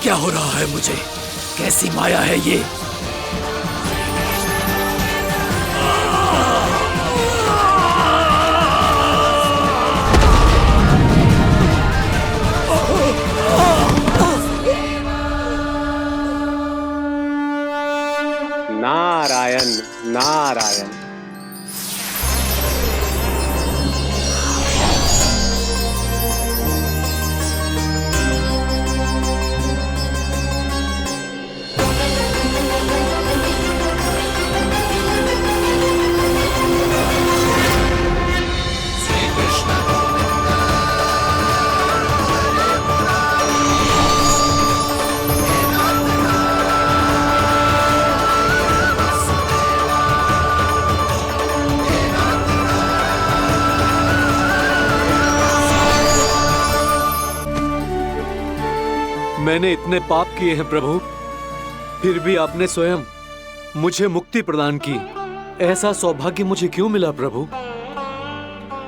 क्या हो रहा है मुझे? कैसी माया है ये? नारायण नारायण। मैंने इतने पाप किए हैं प्रभु, फिर भी आपने स्वयं मुझे मुक्ति प्रदान की। ऐसा सौभाग्य मुझे क्यों मिला प्रभु?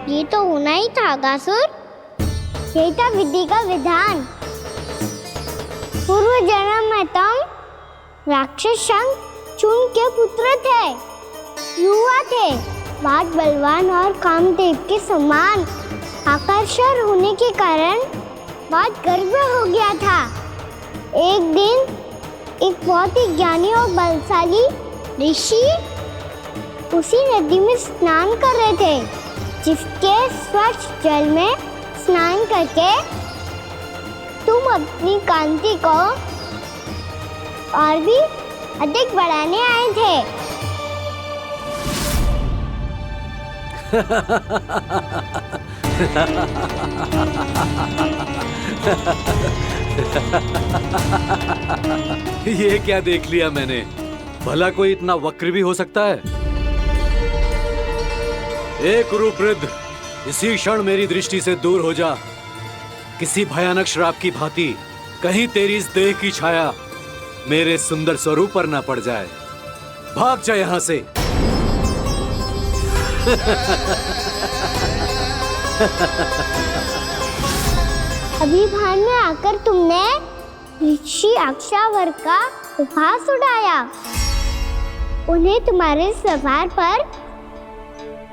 ये तो होना ही था अगासुर। यही था विधि का विधान। पूर्व जन्म में तुम राक्षस शंखचूड़ के पुत्र थे, युवा थे, बहुत बलवान और कामदेव के समान। आकर्षण होने के कारण बहुत गर्व हो गया था। एक दिन एक बहुत ही ज्ञानी और बलशाली ऋषि उसी नदी में स्नान कर रहे थे, जिसके स्वच्छ जल में स्नान करके तुम अपनी कांति को और भी अधिक बढ़ाने आए थे। ये क्या देख लिया मैंने? भला कोई इतना वक्र भी हो सकता है? ए कुरुवृद्ध, इसी क्षण मेरी दृष्टि से दूर हो जा। किसी भयानक श्राप की भांति कहीं तेरी इस देह की छाया मेरे सुंदर स्वरूप पर ना पड़ जाए। भाग जा यहां से। अभी भान में आकर तुमने ऋषि अक्षावर का उपहास उड़ाया। उन्हें तुम्हारे स्वभाव पर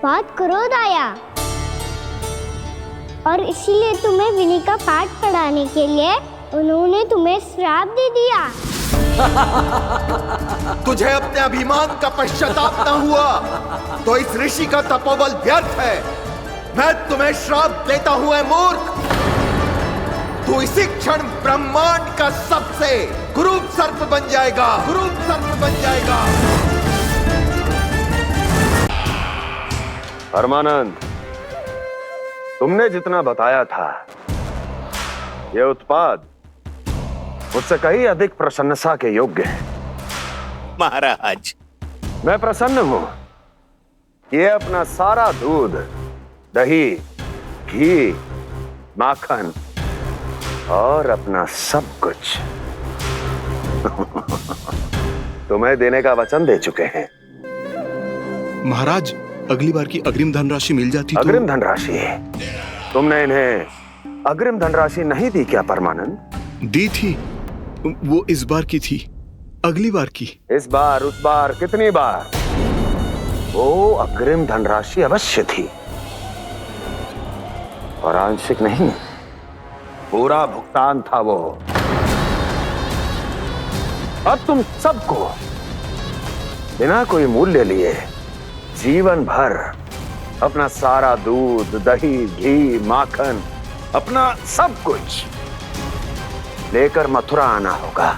बहुत क्रोध आया और इसीलिए तुम्हें विधि का पाठ पढ़ाने के लिए उन्होंने तुम्हें श्राप दे दिया। तुझे अपने अभिमान का पश्चाताप न हुआ तो इस ऋषि का तपोबल व्यर्थ है। मैं तुम्हें श्राप देता हूं ऐ मूर्ख। तू इसी क्षण ब्रह्मांड का सबसे कुरूप सर्प बन जाएगा, कुरूप सर्प बन जाएगा। परमानंद, तुमने जितना बताया था, यह उत्पाद मुझसे कहीं अधिक प्रशंसा के योग्य है। महाराज, मैं प्रसन्न हूं। ये अपना सारा दूध, दही, घी, माखन और अपना सब कुछ तुम्हें देने का वचन दे चुके हैं। महाराज, अगली बार की अग्रिम धनराशि मिल जाती तो। अग्रिम धनराशि? तुमने इन्हें अग्रिम धनराशि नहीं दी क्या परमानंद? दी थी, वो इस बार की थी, अगली बार की। इस बार, उस बार, कितनी बार? वो अग्रिम धनराशि अवश्य थी और आंशिक नहीं, पूरा भुगतान था वो। अब तुम सबको बिना कोई मूल्य लिए जीवन भर अपना सारा दूध, दही, घी, माखन, अपना सब कुछ लेकर मथुरा आना होगा।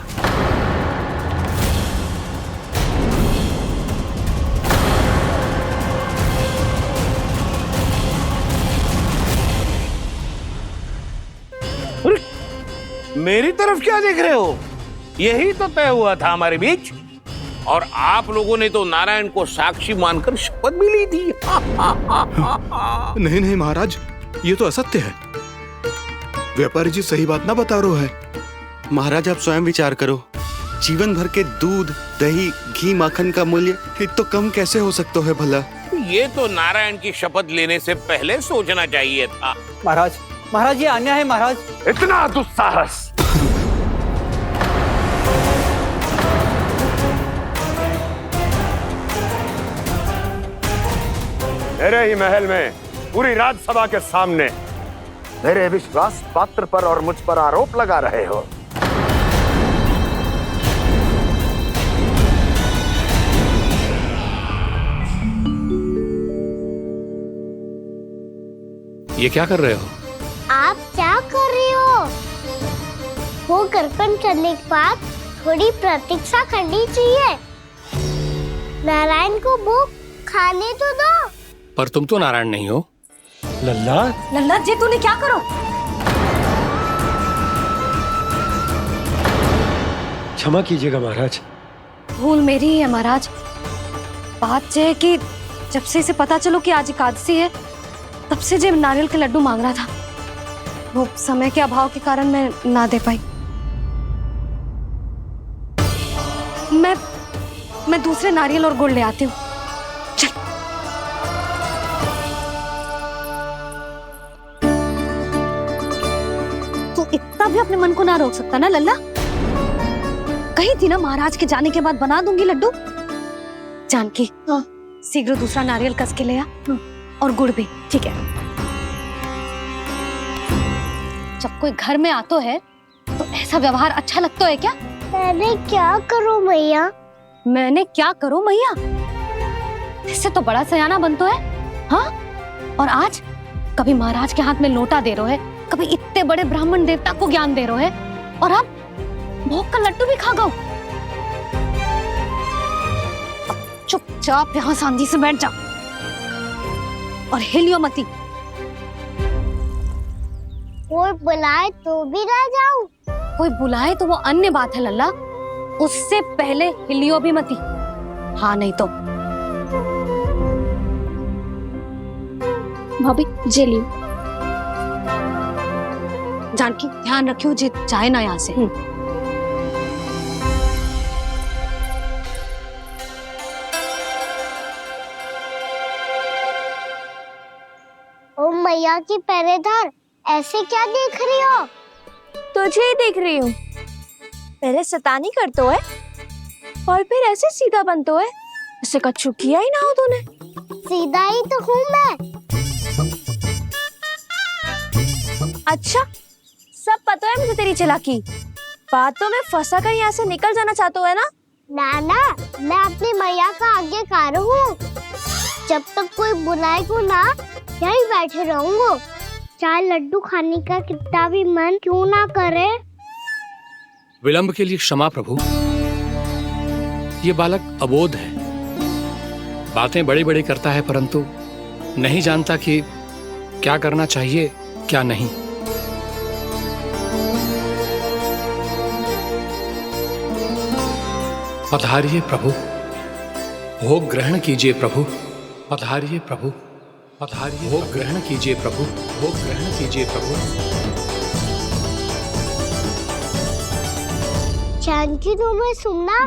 मेरी तरफ क्या देख रहे हो? यही तो तय हुआ था हमारे बीच, और आप लोगों ने तो नारायण को साक्षी मानकर शपथ भी ली थी। नहीं नहीं महाराज, ये तो असत्य है। व्यापारी जी सही बात ना बता रहे हैं। महाराज, आप स्वयं विचार करो। जीवन भर के दूध, दही, घी, माखन का मूल्य तो कम कैसे हो सकता है भला? ये तो नारायण की शपथ लेने से पहले सोचना चाहिए था। महाराज, महाराज, ये अन्याय है महाराज। इतना दुस्साहस! मेरे ही महल में पूरी राज्यसभा के सामने मेरे विश्वास पात्र पर और मुझ पर आरोप लगा रहे हो। ये क्या कर रहे हो? आप क्या कर रहे हो? वो कर्पण करने के बाद थोड़ी प्रतीक्षा करनी चाहिए। नारायण को भूख खाने तो दो। पर तुम तो नारायण नहीं हो। लल्ला लल्ला जी तूने क्या करो? क्षमा कीजिएगा महाराज। भूल मेरी ही है महाराज। बात ये है कि जब से इसे पता चलो कि आज एकादशी है, तब से जब नारियल के लड्डू मांग रहा था, वो समय के अभाव के कारण मैं ना दे पाई। मैं दूसरे नारियल और गुड़ ले आती हूँ। चल। तू इतना भी अपने मन को ना रोक सकता ना लल्ला? कही थी ना महाराज के जाने के बाद बना दूंगी लड्डू। जानकी, शीघ्र दूसरा नारियल कस के ले आ, और गुड़ भी। ठीक है। जब कोई घर में आता है तो ऐसा व्यवहार अच्छा लगता है क्या? मैंने क्या करूं मैया? मैंने क्या करूं मैया? इससे तो बड़ा सयाना बनतो है। हाँ? और आज कभी महाराज के हाथ में लोटा दे रहे है, कभी इतने बड़े ब्राह्मण देवता को ज्ञान दे रहे है, और अब भोग का लड्डू भी खा गो। चुपचाप यहाँ शांति से बैठ जा और हिलियो मती। कोई बुलाए तो भी ना जाऊं? कोई बुलाए तो वो अन्य बात है लल्ला, उससे पहले हिलियो भी मती। हाँ नहीं तो। भाभी जेली। जानकी ध्यान रखियो जे जाए ना यहाँ से। ओ मैया की पहरेदार, ऐसे क्या देख रही हो? तुझे ही देख रही हूँ। पहले शैतानी करतो है और फिर ऐसे सीधा बनतो है, ऐसे कछु किया ही ना हो तूने। सीधा ही तो हूँ मैं। अच्छा, सब पता है मुझे तेरी चालाकी। बातों में फंसा कर यहाँ से निकल जाना चाहते है ना? नाना, मैं अपनी मैया का आज्ञाकार हूँ। जब तक कोई बुलाएगा ना, यहीं बैठे रहूंगा। चाहे लड्डू खाने का कितना भी मन क्यों ना करे। विलंब के लिए क्षमा प्रभु। ये बालक अबोध है, बातें बड़ी बड़ी करता है, परंतु नहीं जानता कि क्या करना चाहिए क्या नहीं। पधारिए प्रभु, भोग ग्रहण कीजिए प्रभु। पधारिए प्रभु, पधारिए। भोग ग्रहण कीजिए प्रभु, भोग ग्रहण कीजिए प्रभु। जानकी, तुम्हें सुनना,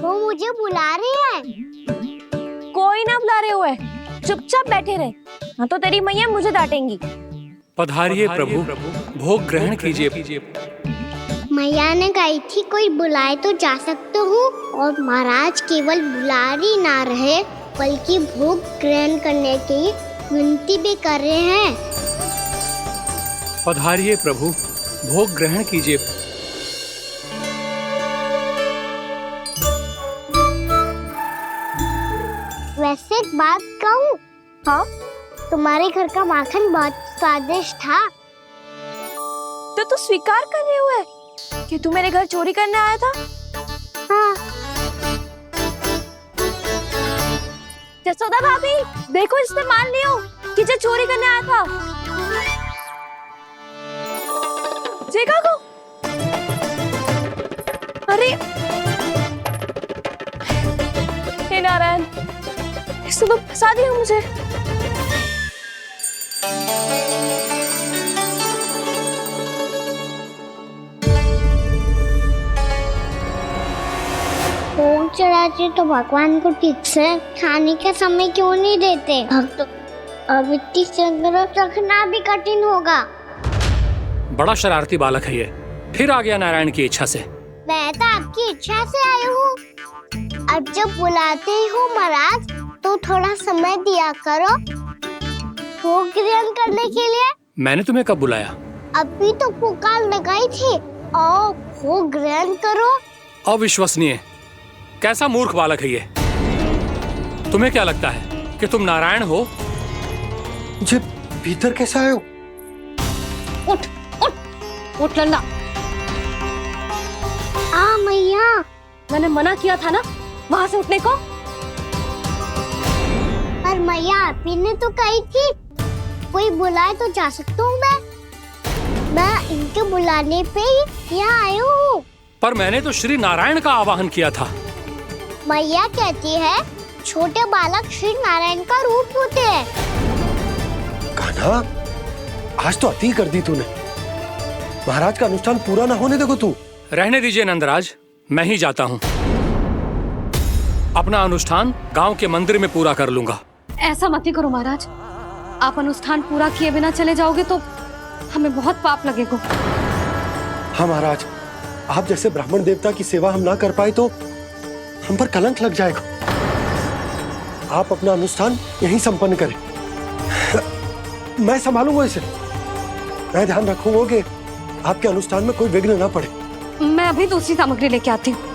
वो मुझे बुला रही है। कोई ना बुला रहे हुए, चुपचाप बैठे रहे, हाँ तो तेरी मैया मुझे डांटेंगी। पधारिए प्रभु, भोग ग्रहण कीजिए। मैया ने कही थी कोई बुलाए तो जा सकते हूँ, और महाराज केवल बुला ही ना रहे बल्कि भोग ग्रहण करने की विनती भी कर रहे हैं। पधारिए प्रभु, भोग ग्रहण कीजिए। वैसे एक बात कहूँ? हाँ? तुम्हारे घर का माखन बहुत स्वादिष्ट था। तो तू स्वीकार कर रहे हुए कि तू मेरे घर चोरी करने आया था? हाँ। जसोदा भाभी, देखो इसने मान लियो कि जो चोरी करने आया था। देखा को? अरे हे नारायण, इसने तो फंसा दिया मुझे। भोग चढ़ाते तो भगवान को ठीक से खाने का समय क्यों नहीं देते? भक्त अब इतनी संग्रह रखना भी कठिन होगा। बड़ा शरारती बालक है ये, फिर आ गया नारायण की इच्छा से। मैं तो आपकी इच्छा से आई हूँ। अब जब बुलाते ही हो महाराज, तो थोड़ा समय दिया करो भोग ग्रहण करने के लिए। मैंने तुम्हें कब बुलाया? अभी तो पुकार लगाई थी, आओ भोग ग्रहण करो। अविश्वसनीय, कैसा मूर्ख बालक है ये। तुम्हें क्या लगता है कि तुम नारायण हो? मुझे भीतर कैसे आए हो? उठ उठ उठ लल्ला। मैया, मैंने मना किया था ना वहां से उठने को। पर मैया आपी ने तो कही थी कोई बुलाए तो जा सकता हूँ मैं इनके बुलाने पे ही यहाँ आई हूँ। पर मैंने तो श्री नारायण का आवाहन किया था। मैया कहती है छोटे बालक श्री नारायण का रूप होते हैं। कान्हा, आज तो अति कर दी तूने। महाराज का अनुष्ठान पूरा ना होने देखो तू। रहने दीजिए नंदराज, मैं ही जाता हूँ। अपना अनुष्ठान गांव के मंदिर में पूरा कर लूंगा। ऐसा मत ही करो महाराज, आप अनुष्ठान पूरा किए बिना चले जाओगे तो हमें बहुत पाप लगेगा। हाँ महाराज, आप जैसे ब्राह्मण देवता की सेवा हम ना कर पाए तो हम पर कलंक लग जाएगा। आप अपना अनुष्ठान यहीं संपन्न करें, मैं संभालूंगा इसे। मैं ध्यान रखूंगा कि आपके अनुष्ठान में कोई विघ्न ना पड़े। मैं अभी दूसरी सामग्री लेके आती हूँ।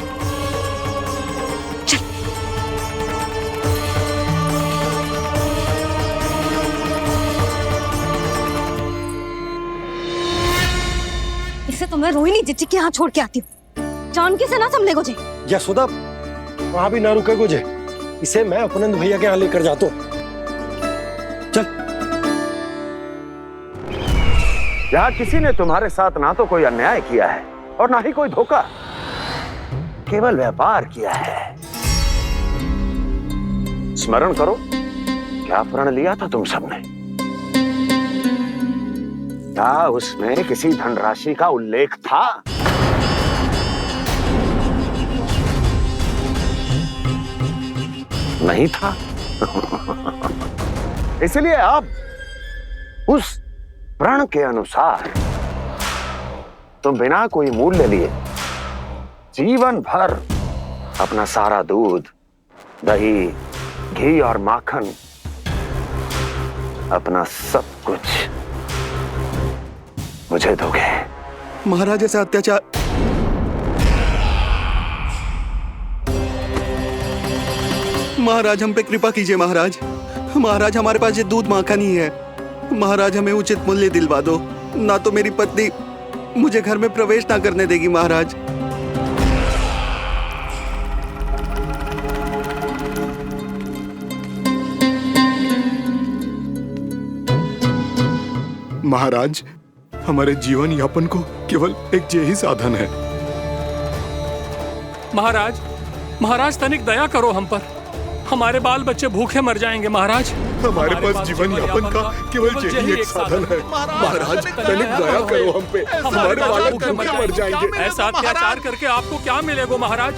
इसे तो मैं रोहिणी जीजी के यहाँ छोड़ के आती हूँ। जानकी से ना संभले गुजे। यशोदा, वहां भी ना रुके गुजे। इसे मैं अपनंद भैया के यहाँ लेकर जाता हूँ। चल। यहाँ किसी ने तुम्हारे साथ ना तो कोई अन्याय किया है और ना ही कोई धोखा, केवल व्यापार किया है। स्मरण करो, क्या प्रण लिया था तुम सबने? क्या उसमें किसी धनराशि का उल्लेख था? नहीं था। इसलिए अब उस प्रण के अनुसार तुम बिना कोई मूल्य लिए जीवन भर अपना सारा दूध, दही, घी और माखन, अपना सब कुछ मुझे दोगे। महाराज ऐसा अत्याचार। महाराज हम पे कृपा कीजिए। महाराज, महाराज हमारे पास ये दूध माखन ही है। महाराज हमें उचित मूल्य दिलवा दो, ना तो मेरी पत्नी मुझे घर में प्रवेश ना करने देगी। महाराज महाराज, हमारे जीवन यापन को केवल एक यही साधन है। महाराज, महाराज तनिक दया करो हम पर। हमारे बाल बच्चे भूखे मर जाएंगे महाराज। हमारे पास जीवन यापन का केवल यही एक साधन है। महाराज तनिक दया करो हम पे, हमारे बालक भूखे मर जाएंगे। ऐसा अत्याचार करके आपको क्या मिलेगा महाराज?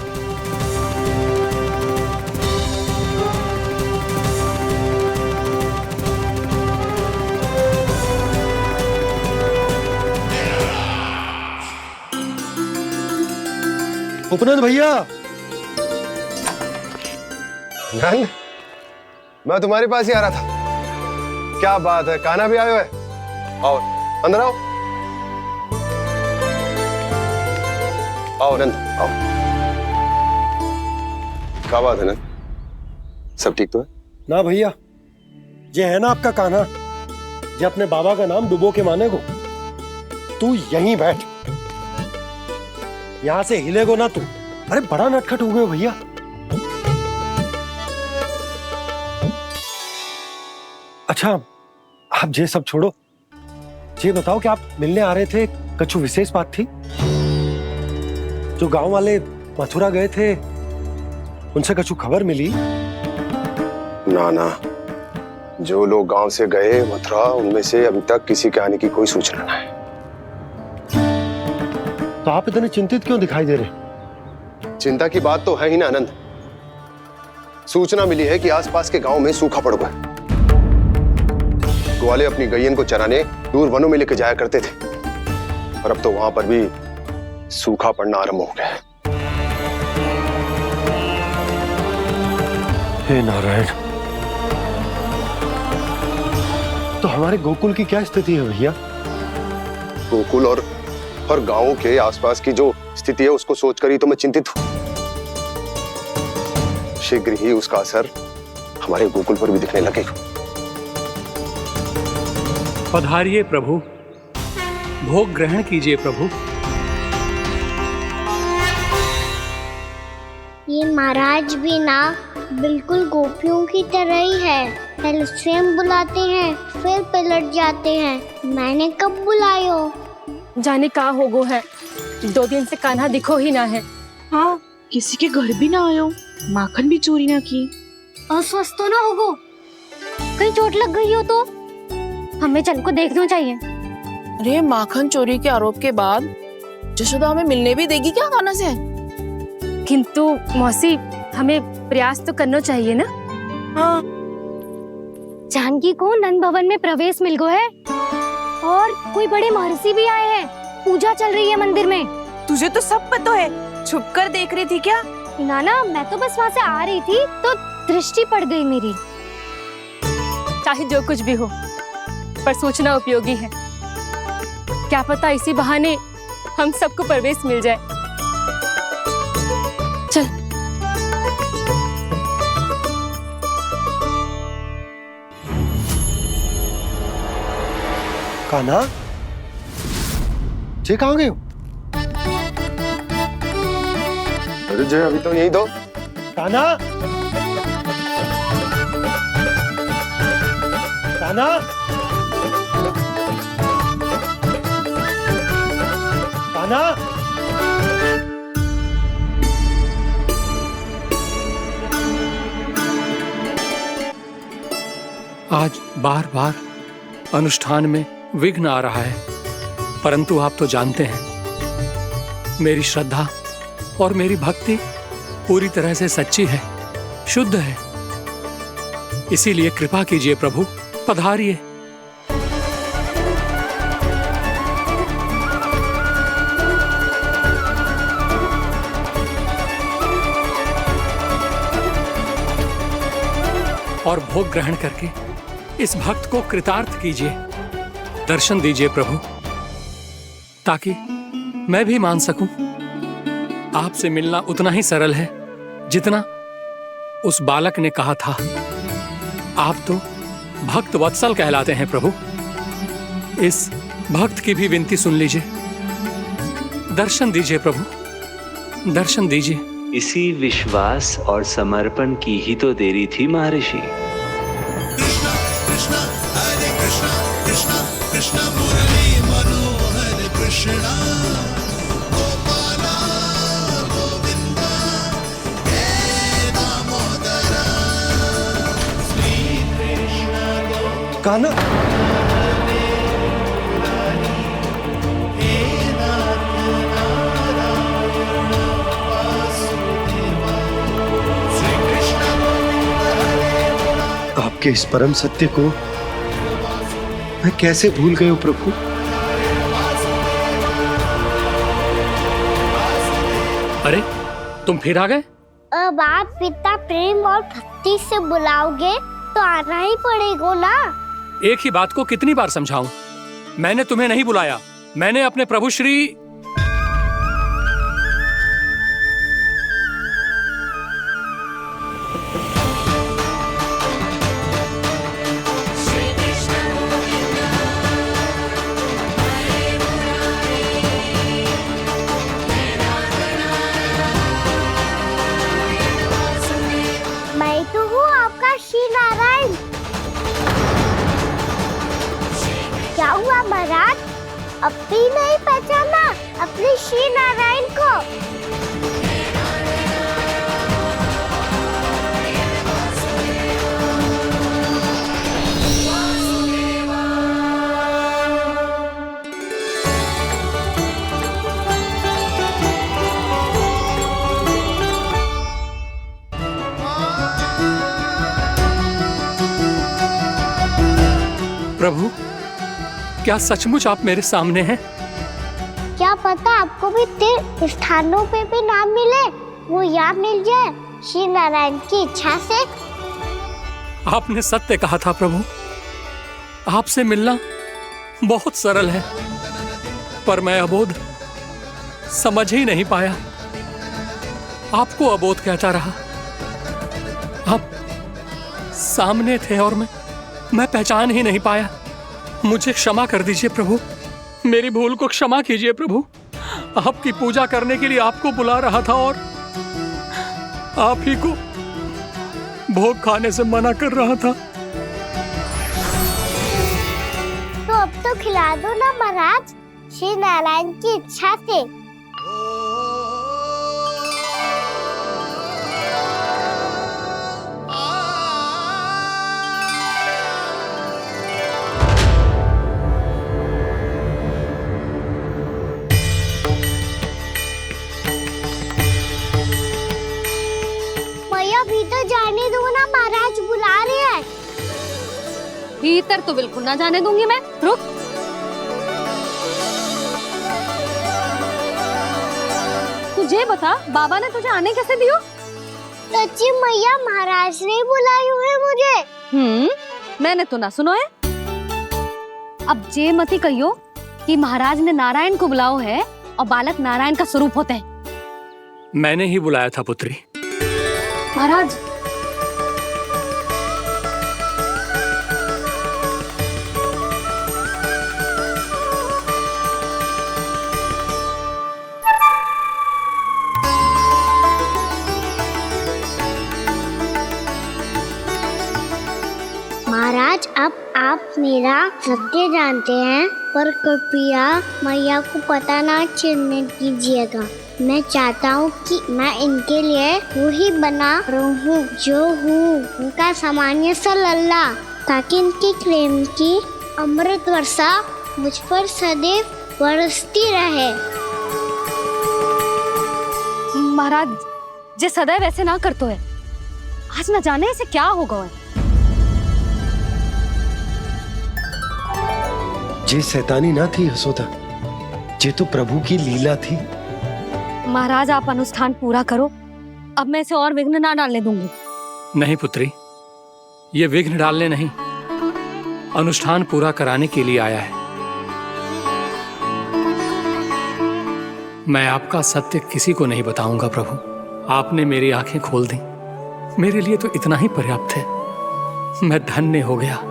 उपनंद भैया। नंद, मैं तुम्हारे पास ही आ रहा था। क्या बात है, कान्हा भी आए हुए? आओ अंदर आओ। आओ नंद आओ। क्या बात है नंद, सब ठीक तो है? ना भैया, ये है ना आपका कान्हा, ये अपने बाबा का नाम डुबो के माने को। तू यहीं बैठ, यहां से हिलेगो ना तू। अरे बड़ा नटखट हो गए भैया। अच्छा, आप ये सब छोड़ो, ये बताओ कि आप मिलने आ रहे थे, कछु विशेष बात थी? जो गांव वाले मथुरा गए थे, उनसे कछु खबर मिली? ना ना, जो लोग गांव से गए मथुरा, उनमें से अभी तक किसी के आने की कोई सूचना नहीं है। तो आप इतने चिंतित क्यों दिखाई दे रहे? चिंता की बात तो है ही ना आनंद। सूचना मिली है कि आसपास के गांव में सूखा पड़ गया। ग्वाले अपनी गैयन को चराने दूर वनों में लेके जाया करते थे, और अब तो वहां पर भी सूखा पड़ना आरंभ हो गया है। हे नारायण, हमारे गोकुल की क्या स्थिति है भैया? गोकुल और गांवों के आसपास की जो स्थिति है उसको सोचकर ही तो मैं चिंतित हूं। शीघ्र ही उसका असर हमारे गोकुल पर भी दिखने लगेगा। पधारिए प्रभु, भोग ग्रहण कीजिए प्रभु। ये महाराज भी ना बिल्कुल गोपियों की तरह ही है। पहले स्वयं बुलाते हैं फिर पलट जाते हैं। मैंने कब बुलाए हो? जाने कहाँ होगो है, 2 दिन से कान्हा दिखो ही ना है। हाँ, किसी के घर भी ना आयो, माखन भी चोरी ना की। अस्वस्थ तो ना होगो, कहीं चोट लग गई हो तो हमें चल को देखना चाहिए। अरे माखन चोरी के आरोप के बाद जशोदा हमें मिलने भी देगी क्या कान्हा से? किंतु मौसी, हमें प्रयास तो करना चाहिए ना। हाँ, जानकी को नंद भवन में प्रवेश मिल गो है और कोई बड़े महर्षि भी आए हैं। पूजा चल रही है मंदिर में। तुझे तो सब पता है, छुप कर देख रही थी क्या? ना, मैं तो बस वहाँ से आ रही थी तो दृष्टि पड़ गई मेरी। चाहे जो कुछ भी हो, पर सूचना उपयोगी है। क्या पता इसी बहाने हम सबको प्रवेश मिल जाए। चल। कान्हा, जे कहाँ गए हो? अरे जय, अभी तो यही दो। कान्हा, कान्हा, कान्हा। आज बार बार अनुष्ठान में विघ्न आ रहा है, परंतु आप तो जानते हैं मेरी श्रद्धा और मेरी भक्ति पूरी तरह से सच्ची है, शुद्ध है। इसीलिए कृपा कीजिए प्रभु, पधारिए। और भोग ग्रहण करके इस भक्त को कृतार्थ कीजिए। दर्शन दीजिए प्रभु, ताकि मैं भी मान सकूं। आपसे मिलना उतना ही सरल है जितना उस बालक ने कहा था। आप तो भक्त वत्सल कहलाते हैं प्रभु। इस भक्त की भी विनती सुन लीजिए। दर्शन दीजिए प्रभु, दर्शन दीजिए। इसी विश्वास और समर्पण की ही तो देरी थी महर्षि। कान्हा, आपके इस परम सत्य को मैं कैसे भूल गया प्रभु? अरे तुम फिर आ गए? अब आप पिता प्रेम और भक्ति से बुलाओगे तो आना ही पड़ेगा ना। एक ही बात को कितनी बार समझाऊं? मैंने तुम्हें नहीं बुलाया, मैंने अपने प्रभु श्री मैं तो हूँ आपका श्री नारायण। क्या हुआ महाराज, अब भी नहीं पहचाना अपने श्री नारायण को? प्रभु, क्या सचमुच आप मेरे सामने हैं? क्या पता आपको भी तीर्थ स्थानों पे भी नाम मिले, वो यहाँ मिल जाए श्री नारायण की इच्छा से। आपने सत्य कहा था प्रभु, आपसे मिलना बहुत सरल है, पर मैं अबोध समझ ही नहीं पाया। आपको अबोध कहता रहा। आप सामने थे और मैं पहचान ही नहीं पाया। मुझे क्षमा कर दीजिए प्रभु, मेरी भूल को क्षमा कीजिए प्रभु। आपकी पूजा करने के लिए आपको बुला रहा था और आप ही को भोग खाने से मना कर रहा था। तो अब तो खिला दो ना महाराज, श्री नारायण की इच्छा से। भीतर जाने दो ना, महाराज बुला रहे हैं। भीतर तो बिल्कुल ना जाने दूंगी मैं। रुक। तुझे बता, बाबा ने तुझे आने कैसे दियो? सच्ची मैया, महाराज ने बुलाई हुई मुझे। मैंने तो ना सुनो है। अब जे मती कहियो कि महाराज ने नारायण को बुलाओ है और बालक नारायण का स्वरूप होते हैं। मैंने ही बुलाया था पुत्री। महाराज, महाराज अब आप मेरा सत्य जानते हैं, पर कृपया मैया को पता ना चलने दीजिएगा। मैं चाहता हूँ कि मैं इनके लिए वही बना रहूँ जो हूँ, उनका सामान्य सा लल्ला, ताकि इनके प्रेम की अमृत वर्षा मुझ पर सदैव बरसती रहे। महाराज जे सदैव ऐसे ना करतो है, आज न जाने इसे क्या होगा है। जे शैतानी ना थी यशोदा, जे तो प्रभु की लीला थी। महाराज आप अनुष्ठान पूरा करो, अब मैं इसे और विघ्न ना डालने दूंगी। नहीं पुत्री, ये विघ्न डालने नहीं, अनुष्ठान पूरा कराने के लिए आया है। मैं आपका सत्य किसी को नहीं बताऊंगा प्रभु। आपने मेरी आंखें खोल दी, मेरे लिए तो इतना ही पर्याप्त है। मैं धन्य हो गया।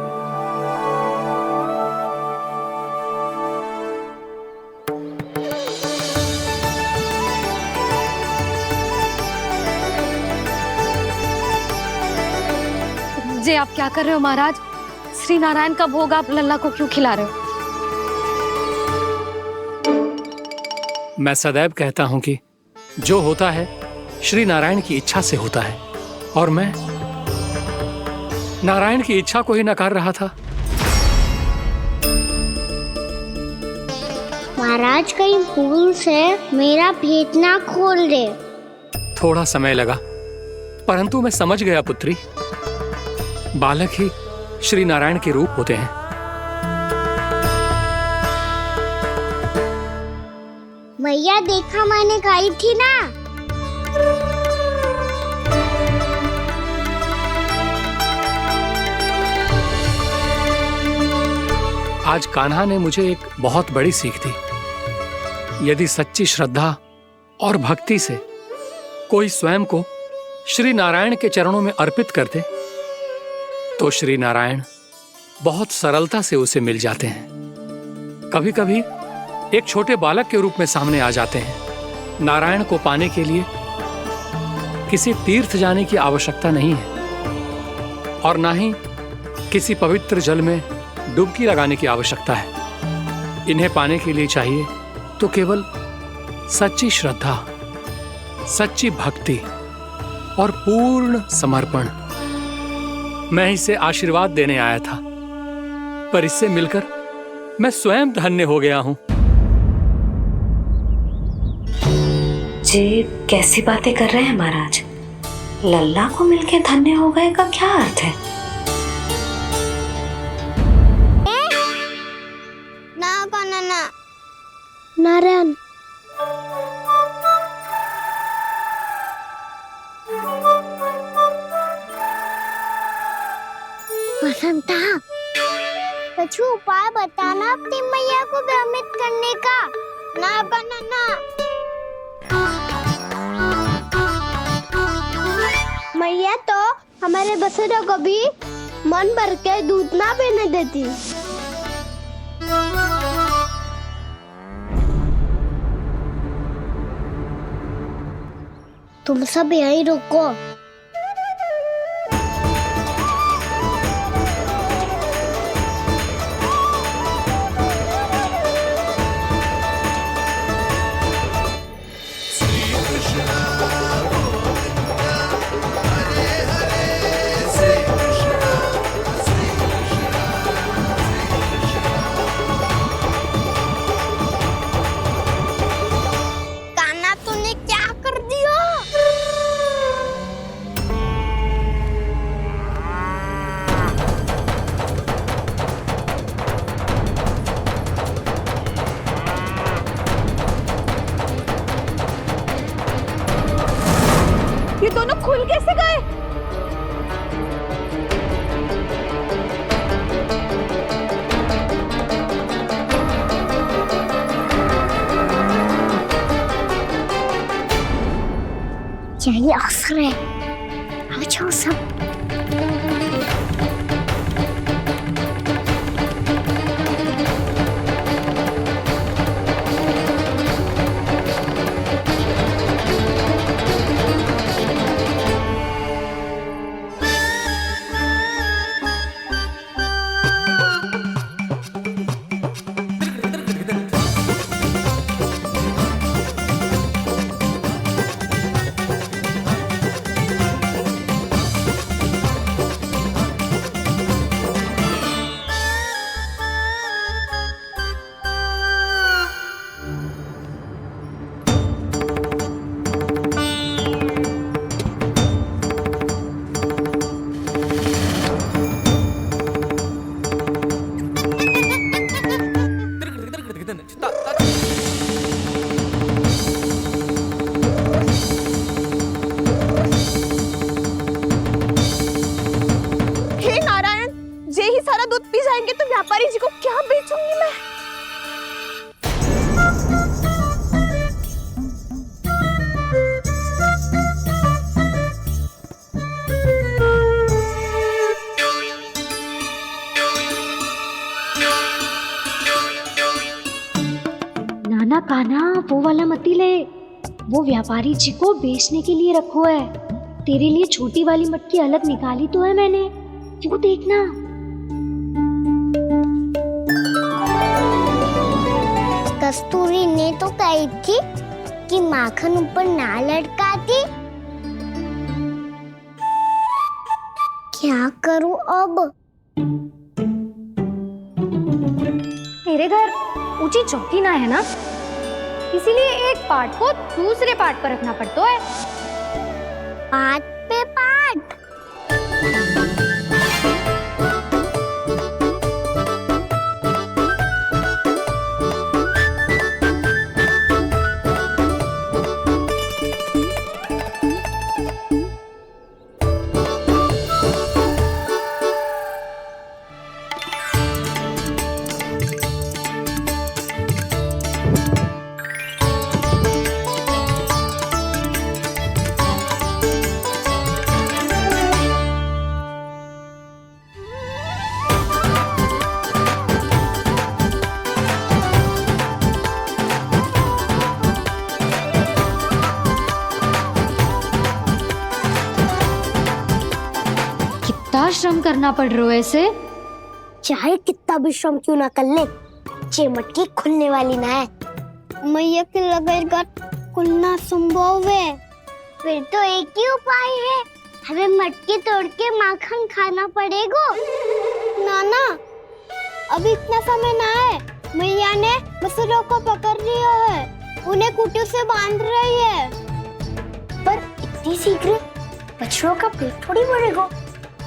जे आप क्या कर रहे हो महाराज? श्री नारायण का भोग आप लल्ला को क्यों खिला रहे हो? मैं सदैव कहता हूं कि जो होता है श्री नारायण की इच्छा से होता है, और मैं नारायण की इच्छा को ही नकार रहा था। महाराज कहीं भूल से मेरा भेद ना खोल दे। थोड़ा समय लगा, परंतु मैं समझ गया पुत्री। बालक ही श्री नारायण के रूप होते हैं। मैया देखा, मैंने कही थी ना। आज कान्हा ने मुझे एक बहुत बड़ी सीख दी। यदि सच्ची श्रद्धा और भक्ति से कोई स्वयं को श्री नारायण के चरणों में अर्पित कर दे, तो श्री नारायण बहुत सरलता से उसे मिल जाते हैं। कभी कभी एक छोटे बालक के रूप में सामने आ जाते हैं। नारायण को पाने के लिए किसी तीर्थ जाने की आवश्यकता नहीं है, और ना ही किसी पवित्र जल में डुबकी लगाने की आवश्यकता है। इन्हें पाने के लिए चाहिए तो केवल सच्ची श्रद्धा, सच्ची भक्ति और पूर्ण समर्पण। मैं इसे आशीर्वाद देने आया था, पर इससे मिलकर मैं स्वयं धन्य हो गया हूं। जी कैसी बातें कर रहे हैं महाराज? लल्ला को मिलके धन्य हो गए का क्या अर्थ है? ना नारायण, वसंता, कुछ उपाय बताना अपनी मैया को भ्रमित करने का। ना बनाना। मैया तो हमारे बछड़ों को भी मन भर के दूध ना पीने देती। तुम सब यहीं रुको। कान्हा तूने क्या कर दिया? ये दोनों खुल कैसे गए? यही अवसर है। आ जाओ सब। हे नारायण, जे ही सारा दूध पी जाएंगे तो व्यापारी जी को क्या बेचूंगी मैं? नाना कान्हा, वो वाला मती ले। वो व्यापारी जी को बेचने के लिए रखो है। तेरे लिए छोटी वाली मटकी अलग निकाली तो है मैंने, वो देखना। कस्तूरी ने तो कही थी कि माखन ऊपर ना लटकाती। क्या करूं अब? मेरे घर ऊंची चौकी ना है ना, इसीलिए एक पार्ट को दूसरे पार्ट पर रखना पड़ता है। पार्ट पे पार्ट। कितना श्रम करना पड़ रहा है इसे। चाहे कितना भी श्रम क्यों ना कर ले, ये मटकी खुलने वाली ना है। मैया के बगैर खुलना संभव है। फिर तो एक ही उपाय है, हमें मटकी तोड़ के माखन खाना पड़ेगा। नाना, अभी इतना समय ना है। मैया ने बछड़ों को पकड़ लिया है, उन्हें खूंटों से बांध रही है। पर इतनी शीघ्र बछड़ों का पेट थोड़ी भरेगा।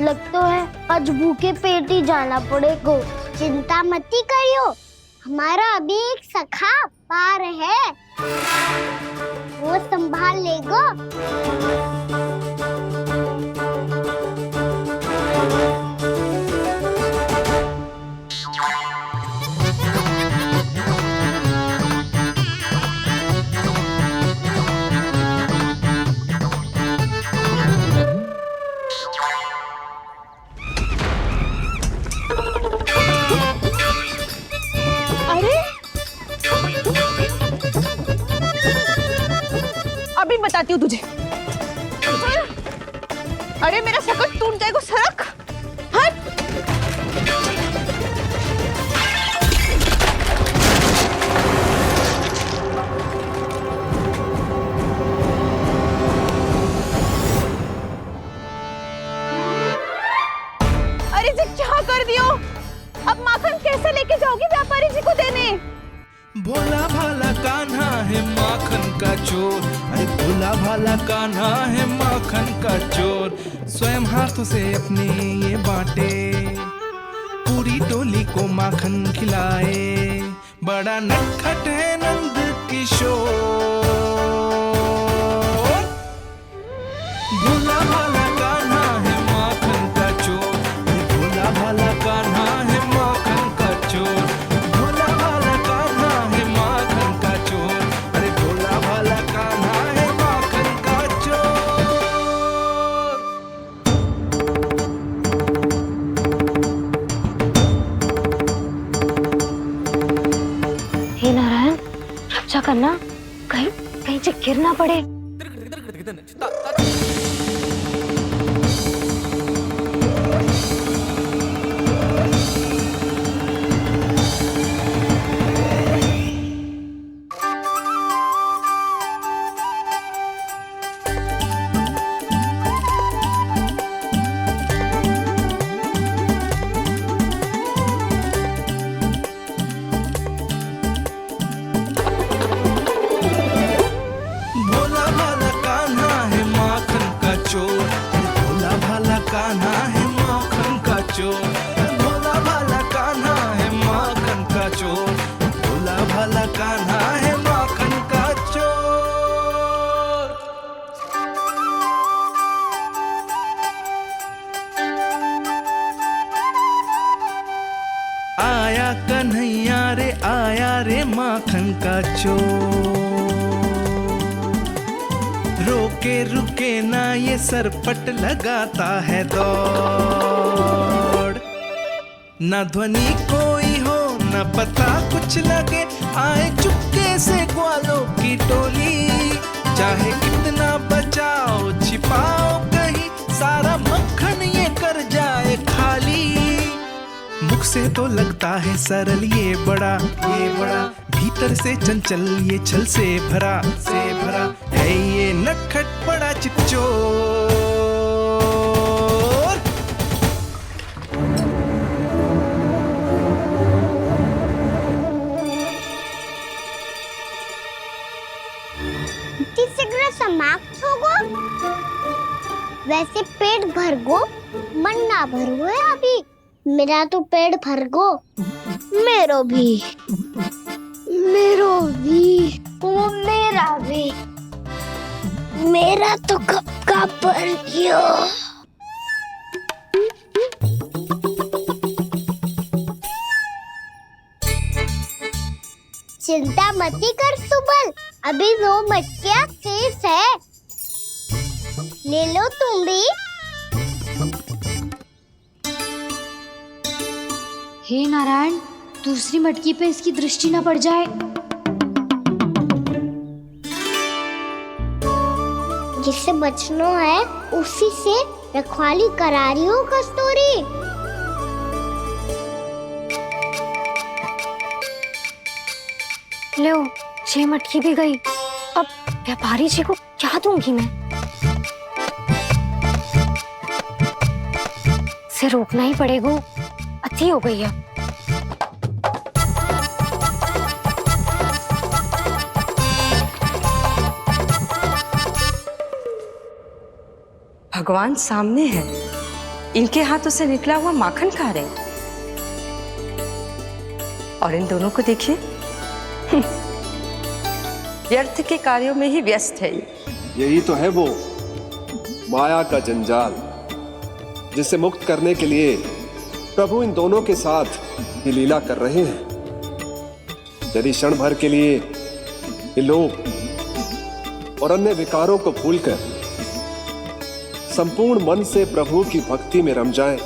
लगता है आज भूखे पेट ही जाना पड़ेगा। चिंता मत करियो, हमारा अभी एक सखा पार है, वो संभाल लेगा। बताती हूँ तुझे। अरे मेरा सकट टूट जाएगा, सरक हट। अरे जी क्या कर दियो? अब माखन कैसे लेके जाओगी व्यापारी जी को देने? भोला भाला कान्हा है माखन का चोर, अरे भोला भाला कान्हा है माखन का चोर। स्वयं हाथों से अपने ये बांटे, पूरी टोली को माखन खिलाए। बड़ा नटखट है नंद किशोर। भोला भाला कान्हा है माखन का चोर, भोला भाला कान्हा है माखन का चोर। भोला भाला कान्हा है माखन का चोर, अरे भोला भाला कान्हा है माखन का चोर। हे नारायण, रक्षा करना, कहीं कहीं से गिर ना पड़े। भोला भाला कान्हा है माखन का चोर, भोला भाला कान्हा है माखन का चोर। भोला भाला कान्हा है माखन का चोर, भोला भाला कान्हा है माखन का चोर। आया कन्हैया रे आया रे माखन का चोर। रोके रुके ना ये सरपट लगाता है दौड़। ना ध्वनि कोई हो ना पता कुछ लगे, आए चुपके से ग्वालों की टोली। चाहे कितना बचाओ छिपाओ कहीं, सारा मक्खन ये कर जाए खाली। मुख से तो लगता है सरल ये बड़ा भीतर से चंचल ये छल से भरा है ये नटखट बड़ा चिपचोर। शीघ्र समाप्त होगो, वैसे पेट भर गो मन ना भर गो है अभी। मेरा तो पेट भर गो, मेरो भी वो मेरा भी, मेरा तो कब का भर गयो। चिंता मती कर सुबल, अभी 2 मटकियाँ शेष है, ले लो तुम भी। हे नारायण, दूसरी मटकी पे इसकी दृष्टि न पड़ जाए। जिससे बचना है उसी से रखवाली करा रही हो कस्तूरी। लो, 6 मटकी भी गई। अब व्यापारी जी को क्या दूंगी मैं? इसे रोकना ही पड़ेगा, अति हो गई है। भगवान सामने है, इनके हाथों से निकला हुआ माखन खा रहे हैं। और इन दोनों को देखिए, व्यर्थ के कार्यों में ही व्यस्त है। यही तो है वो माया का जंजाल, जिसे मुक्त करने के लिए प्रभु इन दोनों के साथ ये लीला कर रहे हैं। यदि क्षण भर के लिए ये लोग और अन्य विकारों को भूलकर संपूर्ण मन से प्रभु की भक्ति में रम जाएं,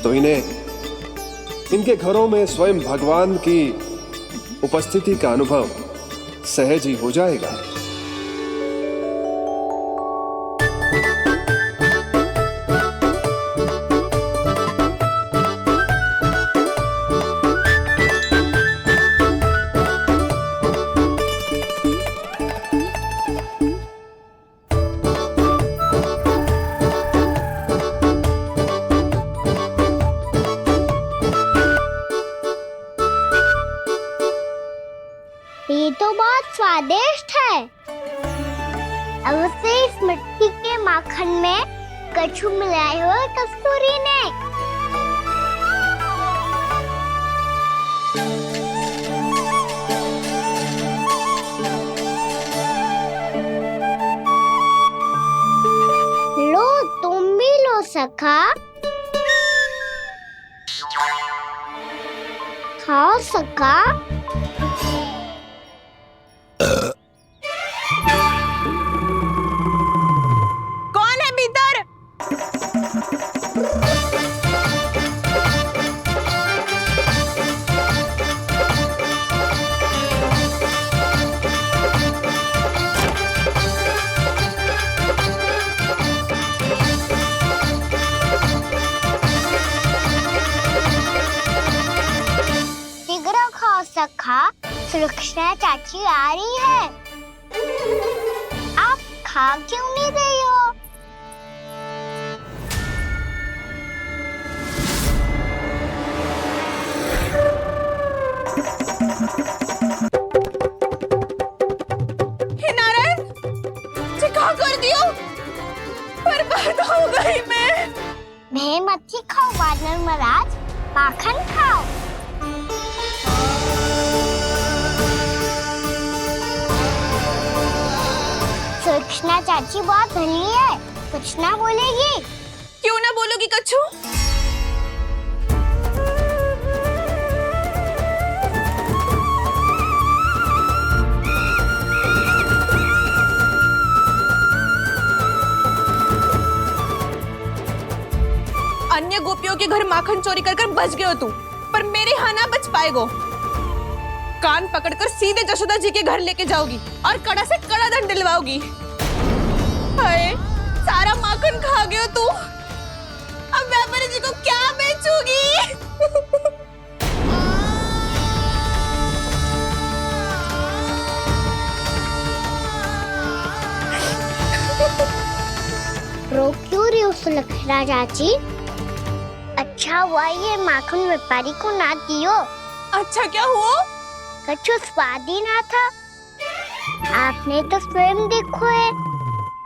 तो इनके घरों में स्वयं भगवान की उपस्थिति का अनुभव सहज ही हो जाएगा। स्वादिष्ट है। अवश्य इस मिट्टी के माखन में कछु मिलाए हो कस्तूरी ने। लो तुम भी लो सखा, खाओ सखा। कौन है भीतर? शीघ्र खाओ सखा, सुलक्षणा चाची आ रही है। आप खा क्यों नहीं रही हो? हे नारायण, क्या कर दियो? बर्बाद हो गई मैं। मच्छी खाओ वानर महाराज, माखन खाओ। सुलक्षणा चाची बहुत भली है, कुछ ना बोलेगी। क्यों ना बोलोगी कच्छू? अन्य गोपियों के घर माखन चोरी कर बच गए हो तू, पर मेरे यहाँ ना बच पाएगो। कान पकड़कर सीधे जशोदा जी के घर लेके जाओगी और कड़ा से कड़ा दंड दिलवाओगी। हाय, सारा माखन खा गए हो तू। अब व्यापारी जी को क्या बेचूगी? रो क्यों रही हो सुलक्षणा चाची? अच्छा हुआ ये माखन व्यापारी को ना दियो। अच्छा क्या हुआ? कछु स्वाद ही ना था। आपने तो स्वयं देखो है,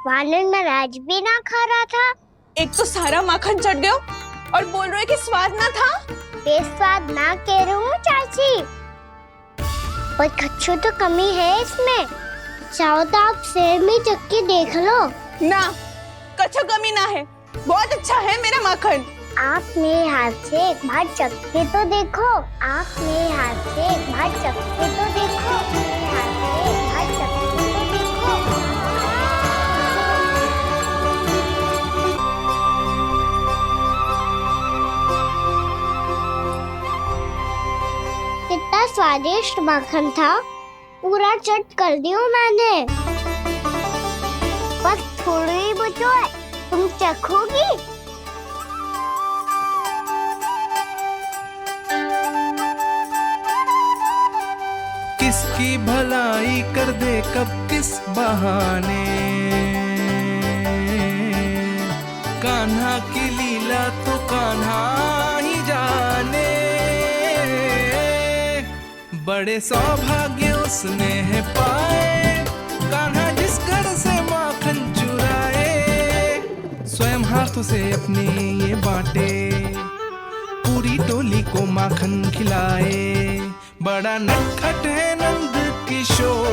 वानर महाराज भी ना खा रहा था। एक तो सारा माखन चढ़ गयो और बोल रहे कि स्वाद ना था। बेस्वाद ना कह रही हूँ चाची, पर कछु तो कमी है इसमें। चाहो तो आप शेर में चक्की देख लो। ना, कछु कमी ना है, बहुत अच्छा है मेरा माखन। आप मेरे हाथ से एक बार चखके तो देखो। आप मेरे हाथ से एक बार चखके तो देखो। मेरे हाथ से एक बार चखके तो देखो। कितना स्वादिष्ट माखन था, पूरा चट कर दिया मैंने। बस थोड़ी ही बचो है, तुम चखोगी? किसकी भलाई कर दे कब किस बहाने, कान्हा की लीला तो कान्हा ही जाने। बड़े सौभाग्य उसने है पाए, कान्हा जिस घर से माखन चुराए। स्वयं हाथों से अपने ये बांटे, पूरी टोली को माखन खिलाए। बड़ा नटखट है नंद किशोर,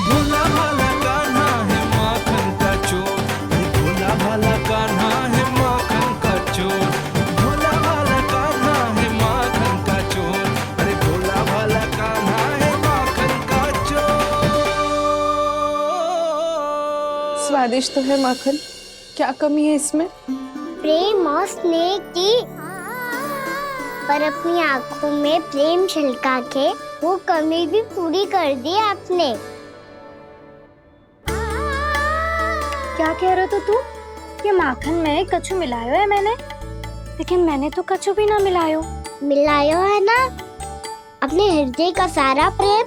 भोला भाला कान्हा है माखन का चोर। भोला भाला कान्हा है माखन का चोर। भोला भाला कान्हा है माखन का चोर। अरे भोला भाला कान्हा है माखन का चोर। स्वादिष्ट तो है माखन, क्या कमी है इसमें? प्रेम और स्नेह की, पर अपनी आंखों में प्रेम छलका के वो कमी भी पूरी कर दी आपने। क्या कह रहे हो तू? ये माखन में कछु मिलायो है मैंने, लेकिन मैंने तो कछु भी ना मिलायो। मिलायो है ना, अपने हृदय का सारा प्रेम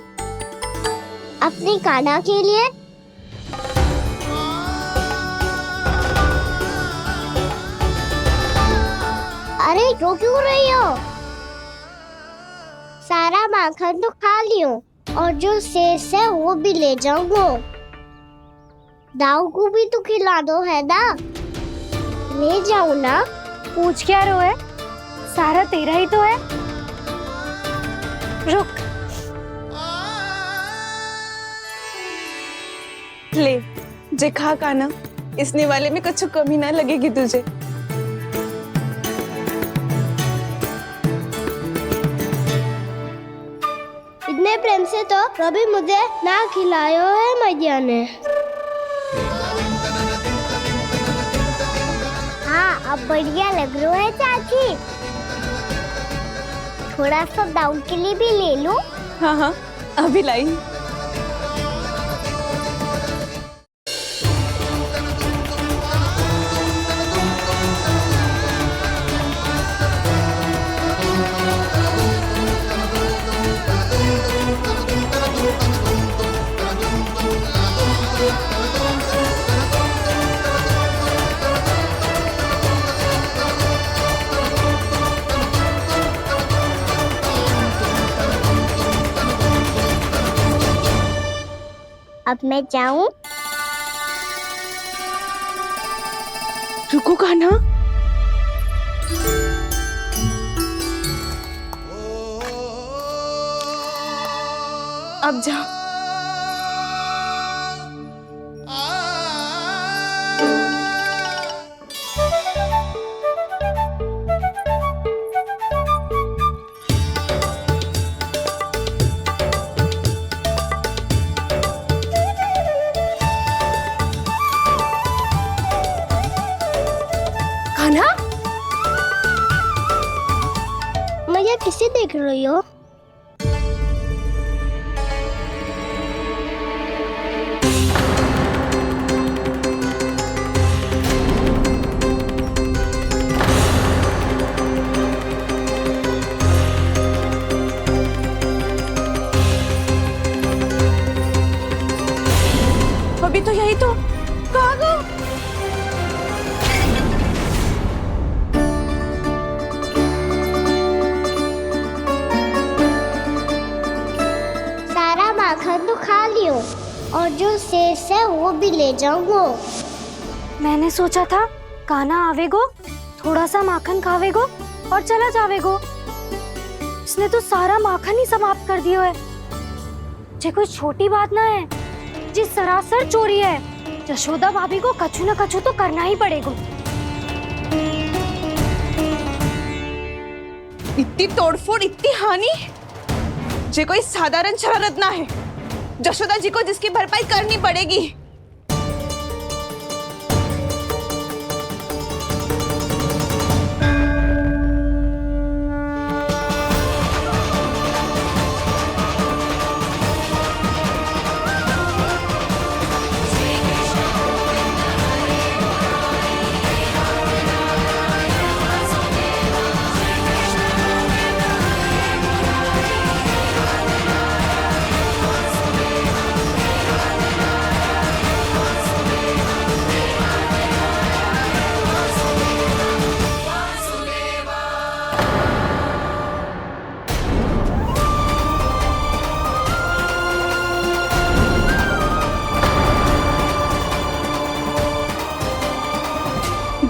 अपनी कान्हा के लिए। अरे रो क्यों रही हो? सारा माखन तो खा लियो और जो शेष है वो भी ले जाऊंगा। दाऊ को भी तो खिला दो है ना, ले जाओ ना। पूछ क्या रो है, सारा तेरा ही तो है। रुक, ले जे खा काना, इसने वाले में कुछ कमी ना लगेगी तुझे। इतने प्रेम से तो कभी मुझे ना खिलायो है मैया ने। हाँ, अब बढ़िया लग रहा है चाची। थोड़ा सा दाऊ के लिए भी ले लो। हाँ हाँ, अभी लाई। अब मैं जाऊं? रुको कान्हा। अब जाओ। मैया किसे देख रही हो? अभी तो यही तो। कहाँ गो? सारा माखन तो खा लियो और जो शेष है वो भी ले जाऊंगा। मैंने सोचा था कान्हा आवेगो, थोड़ा सा माखन खावेगो और चला जावेगो। इसने तो सारा माखन ही समाप्त कर दियो है। ये कोई छोटी बात ना है, जी सरासर चोरी है। यशोदा भाभी को कछु न कछु तो करना ही पड़ेगा। इतनी तोड़फोड़, इतनी हानि, ये कोई साधारण शरारत ना है। यशोदा जी को जिसकी भरपाई करनी पड़ेगी।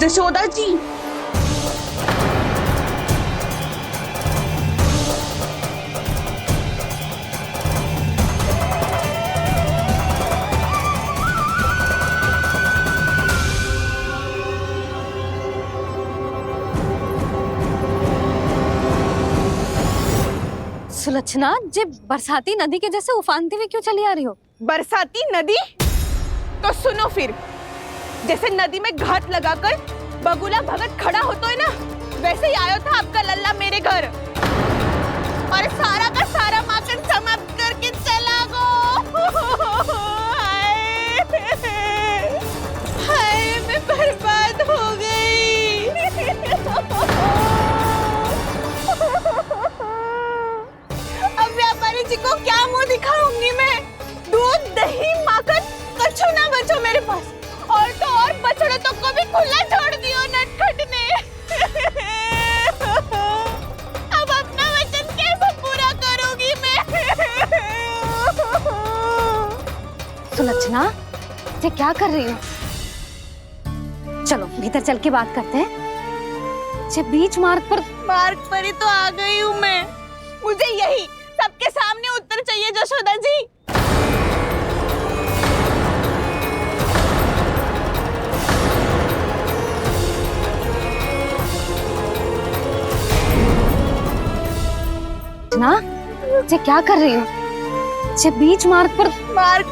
यशोदा जी, सुलक्षणा, जे बरसाती नदी के जैसे उफानते हुए क्यों चली आ रही हो? बरसाती नदी? तो सुनो फिर, जैसे नदी में घाट लगाकर बगुला भगत खड़ा होता है ना, वैसे ही आया था आपका लल्ला मेरे घर और सारा का सारा माखन समाप्त करके चला गो। हाय, मैं बर्बाद हो गई। अब व्यापारी जी को क्या मुंह दिखाऊंगी मैं? दूध, दही, माखन कछु ना बचो मेरे पास। और तो और बछड़े तो को भी खुला छोड़ दियो नटखट ने। अब अपना वचन कैसे पूरा करूं? ये क्या कर रही हो? चलो भीतर चल के बात करते हैं। ये बीच मार्ग पर ही तो आ गई हूँ मैं। मुझे यही सबके सामने उत्तर चाहिए जशोदा जी। ना ये क्या कर रही हो? ये बीच मार्ग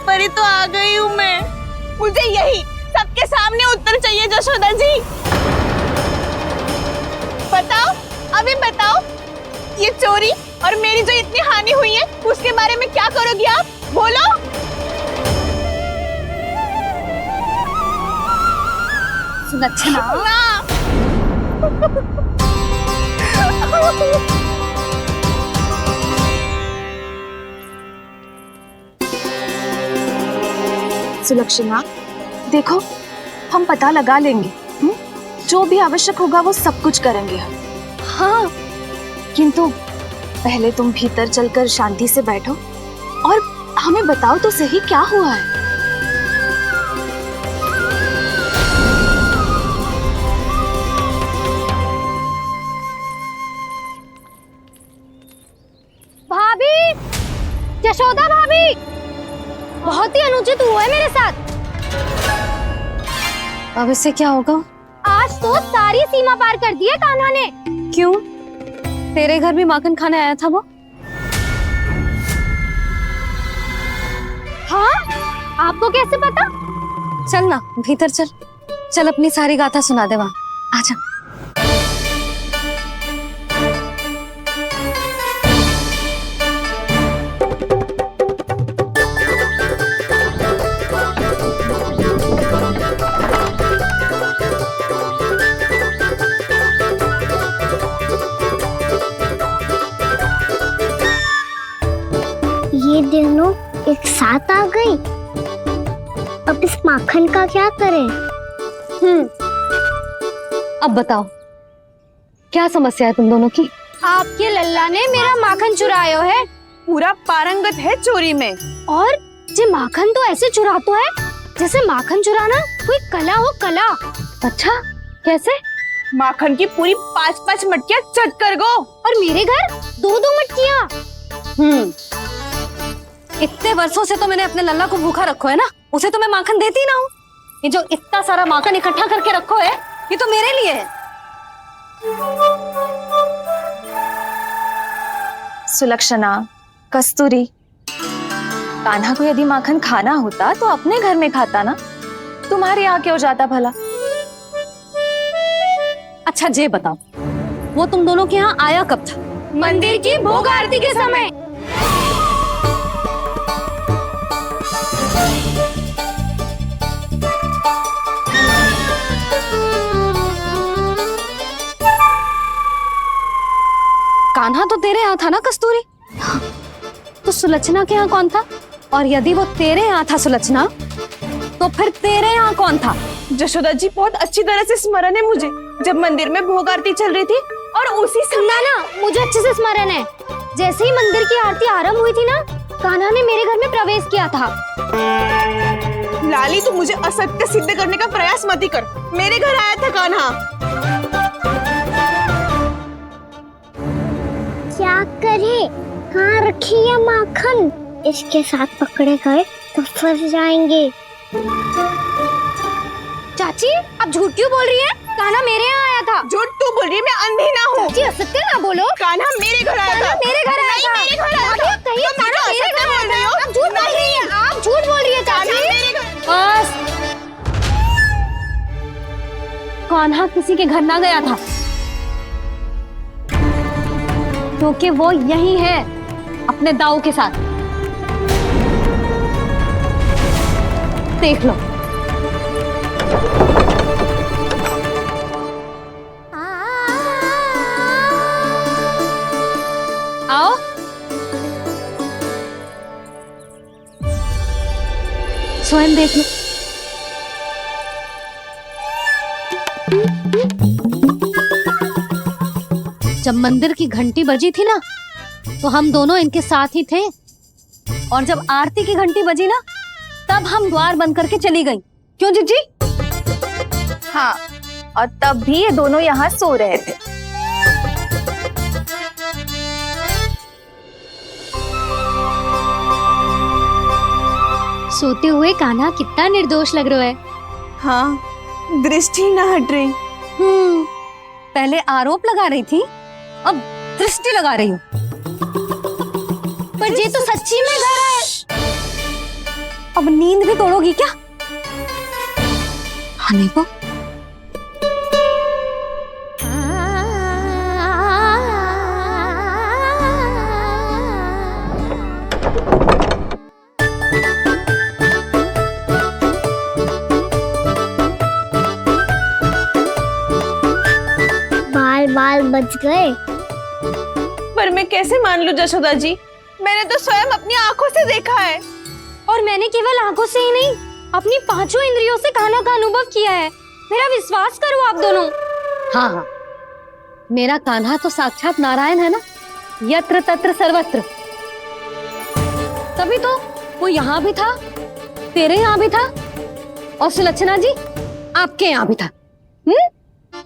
पर ही तो आ गई हूँ मैं। मुझे यही सबके सामने उत्तर चाहिए जशोदा जी। बताओ, अभी बताओ, ये चोरी और मेरी जो इतनी हानि हुई है उसके बारे में क्या करोगी आप? बोलो। सुलक्षणा, सुलक्षणा, देखो हम पता लगा लेंगे, जो भी आवश्यक होगा वो सब कुछ करेंगे हम। हाँ, किंतु पहले तुम भीतर चलकर शांति से बैठो और हमें बताओ तो सही क्या हुआ है। भाभी, यशोदा भाभी, बहुत ही अनुचित हुआ है मेरे साथ। अब इससे क्या होगा? आज तो सारी सीमा पार कर दी है कान्हा ने। क्यों? तेरे घर भी माखन खाने आया था वो? हाँ, आपको कैसे पता? चल ना भीतर चल, चल अपनी सारी गाथा सुना दे वहाँ। आजा। ये दोनों एक साथ आ गई। अब इस माखन का क्या करें? अब बताओ क्या समस्या है तुम दोनों की? आपके लल्ला ने मेरा माखन चुरायो है। पूरा पारंगत है चोरी में। और ये माखन तो ऐसे चुरातो है जैसे माखन चुराना कोई कला हो, कला। अच्छा, कैसे? माखन की पूरी 5-5 मटकियां चट कर गो। और मेरे घर 2-2 मटकियां। इतने वर्षों से तो मैंने अपने लल्ला को भूखा रखो है ना, उसे तो मैं माखन देती ना हूँ। ये जो इतना सारा माखन इकट्ठा करके रखो है, ये तो मेरे लिए है। सुलक्षणा, कस्तूरी, कान्हा को यदि माखन खाना होता तो अपने घर में खाता ना, तुम्हारे यहाँ क्यों जाता भला? अच्छा ये बताओ, वो तुम दोनों के यहाँ आया कब था? मंदिर की भोग आरती के समय। कान्हा तो तेरे यहाँ था ना कस्तूरी? तो सुलक्षणा के यहाँ कौन था? और यदि वो तेरे यहाँ था सुलक्षणा, तो फिर तेरे यहाँ कौन था? जशोदा जी, बहुत अच्छी तरह से स्मरण है मुझे, जब मंदिर में भोग आरती चल रही थी और उसी समय ना मुझे अच्छे से स्मरण है। जैसे ही मंदिर की आरती आरंभ हुई थी ना, कान्हा ने मेरे घर में प्रवेश किया था। लाली, तू मुझे असत्य सिद्ध करने का प्रयास मत ही कर। मेरे घर आया था कान्हा। क्या करे, कहाँ रखी है माखन? इसके साथ पकड़े गए तो फंस जाएंगे। चाची, आप झूठ क्यों बोल रही हैं? कान्हा मेरे यहाँ आया था। झूठ तू बोल रही है? मैं अंधी ना हूँ। चाची, असत्य ना बोलो। कान्हा मेरे घर आया था। मेरे घर आया था। मेरे घर आया था। कहिए कान्हा मेरे घर आया था। आप झूठ बोल रही हैं। आप झूठ बोल रही है चाची। बस, कान्हा किसी के घर ना गया था, क्योंकि वो यही है अपने दाऊ के साथ। देख लो। आओ। स्वयं देख लो। जब मंदिर की घंटी बजी थी ना, तो हम दोनों इनके साथ ही थे, और जब आरती की घंटी बजी ना, तब हम द्वार बंद करके चली गई। क्यों जीजी? हाँ, और तब भी ये दोनों यहाँ सो रहे थे। सोते हुए कान्हा कितना निर्दोष लग रहा है। हाँ, दृष्टि ना हट रही। पहले आरोप लगा रही थी, अब दृष्टि लगा रही हूँ। पर ये तो सच्ची में घर है। अब नींद भी तोड़ोगी क्या? हनी को बाल बच गए। पर मैं कैसे मान लूं जशोदा जी? मैंने तो स्वयं अपनी आंखों से देखा है। और मैंने केवल आंखों से ही नहीं, अपनी पांचों इंद्रियों से कान्हा का अनुभव किया है। मेरा विश्वास करो आप दोनों। हाँ हाँ, मेरा कान्हा तो साक्षात नारायण है ना, यत्र तत्र सर्वत्र। तभी तो वो यहाँ भी था, तेरे यहाँ भी था, और सुलक्षणा जी आपके यहाँ भी था।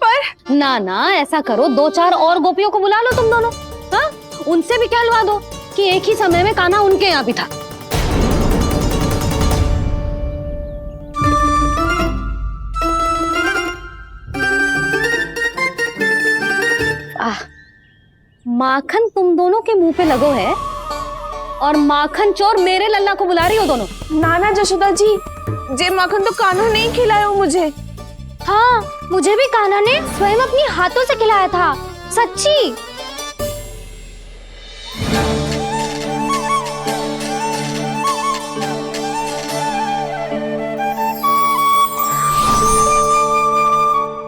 पर ना ना, ऐसा करो, 2-4 और गोपियों को बुला लो तुम दोनों। हाँ, उनसे भी कहलवा दो कि एक ही समय में कान्हा उनके यहाँ भी था। माखन तुम दोनों के मुंह पे लगो है, और माखन चोर मेरे लल्ला को बुला रही हो दोनों। नाना जशोदा जी, जे माखन तो कान्हा ने ही खिलाया मुझे। हाँ, मुझे भी कान्हा ने स्वयं अपनी हाथों से खिलाया था, सच्ची।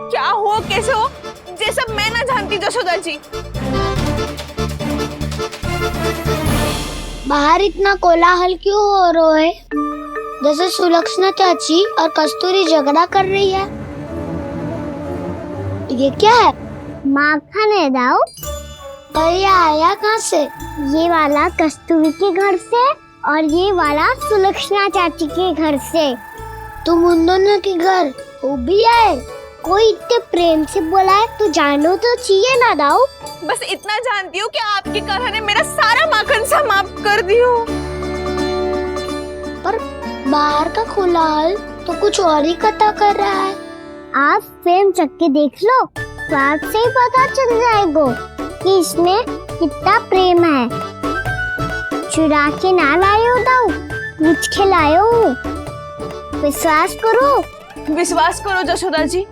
क्या हो, कैसे हो, ये सब मैं ना जानती जशोदा जी। बाहर इतना कोलाहल क्यों हो रहा है? जैसे सुलक्षणा चाची और कस्तूरी झगड़ा कर रही है। ये क्या है? माखन है दाऊ। और ये आया कहाँ से? ये वाला कस्तूरी के घर से और ये वाला सुलक्षणा चाची के घर से। तुम उन दोनों के घर वो भी आए? कोई इतने प्रेम से बोला है तो जानो तो चाहिए ना दाऊ। बस इतना जानती हूँ कि आपके कान्हा ने मेरा सारा माखन समाप्त कर दियो। पर बाहर का कोलाहल तो कुछ और ही कथा कर रहा है। आप स्वयं चख के देख लो, तो आपसे ही पता चल जाएगा कि इसमें कितना प्रेम है। चुरा के ना लाए हो दाऊ, पूछ के लाए हो। विश्वास करो जशोदा जी,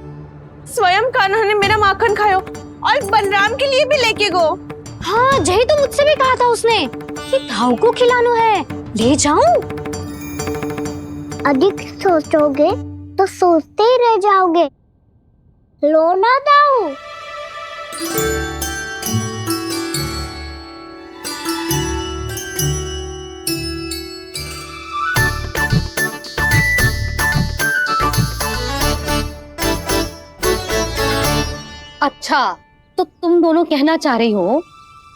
स्वयं कान्हा ने मेरा माखन खायो और बलराम के लिए भी लेके गो। हाँ, जही तो मुझसे भी कहा था उसने कि दाऊ को खिलाना है, ले जाऊं। अधिक सोचोगे तो सोचते ही रह जाओगे। लो ना दाऊ। अच्छा, तो तुम दोनों कहना चाह रही हो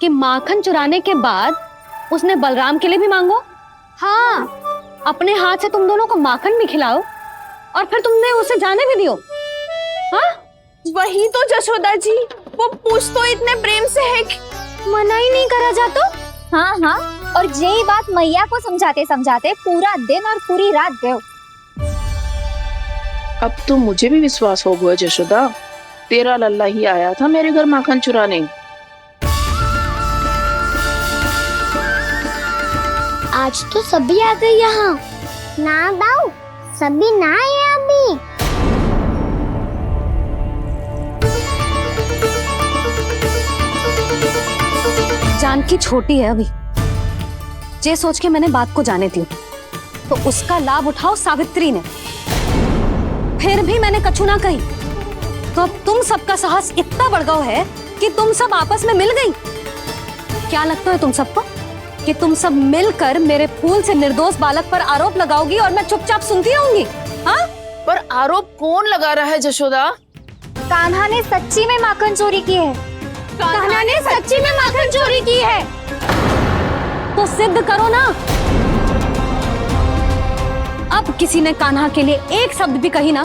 कि माखन चुराने के बाद उसने बलराम के लिए भी मांगो? हाँ, अपने हाथ से तुम दोनों को माखन भी खिलाओ और फिर तुमने उसे जाने भी दियो। हाँ, वही तो जशोदा जी, वो पूछ तो इतने प्रेम से है कि मना ही नहीं करा जातो। हाँ हाँ, और यही बात मैया को समझाते समझाते पूरा दिन और पूरी रात गयो। अब तो मुझे भी विश्वास हो गया जशोदा, तेरा लल्ला ही आया था मेरे घर माखन चुराने। आज तो सभी आ गए यहाँ। ना दाऊ, सभी ना आए अभी। जानकी छोटी है अभी, ये सोच के मैंने बात को जाने दी, तो उसका लाभ उठाओ सावित्री ने। फिर भी मैंने कछु ना कही, तो अब तुम सबका साहस इतना बढ़ गया है कि तुम सब आपस में मिल गई। क्या लगता है तुम सबको कि तुम सब मिलकर मेरे फूल से निर्दोष बालक पर आरोप लगाओगी और मैं चुपचाप सुनती रहूंगी? हाँ? पर आरोप कौन लगा रहा है जशोदा? कान्हा ने सच्ची में माखन चोरी की है। कान्हा ने सच्ची में माखन चोरी की है। तो सिद्ध करो ना। अब किसी ने कान्हा के लिए एक शब्द भी कही ना,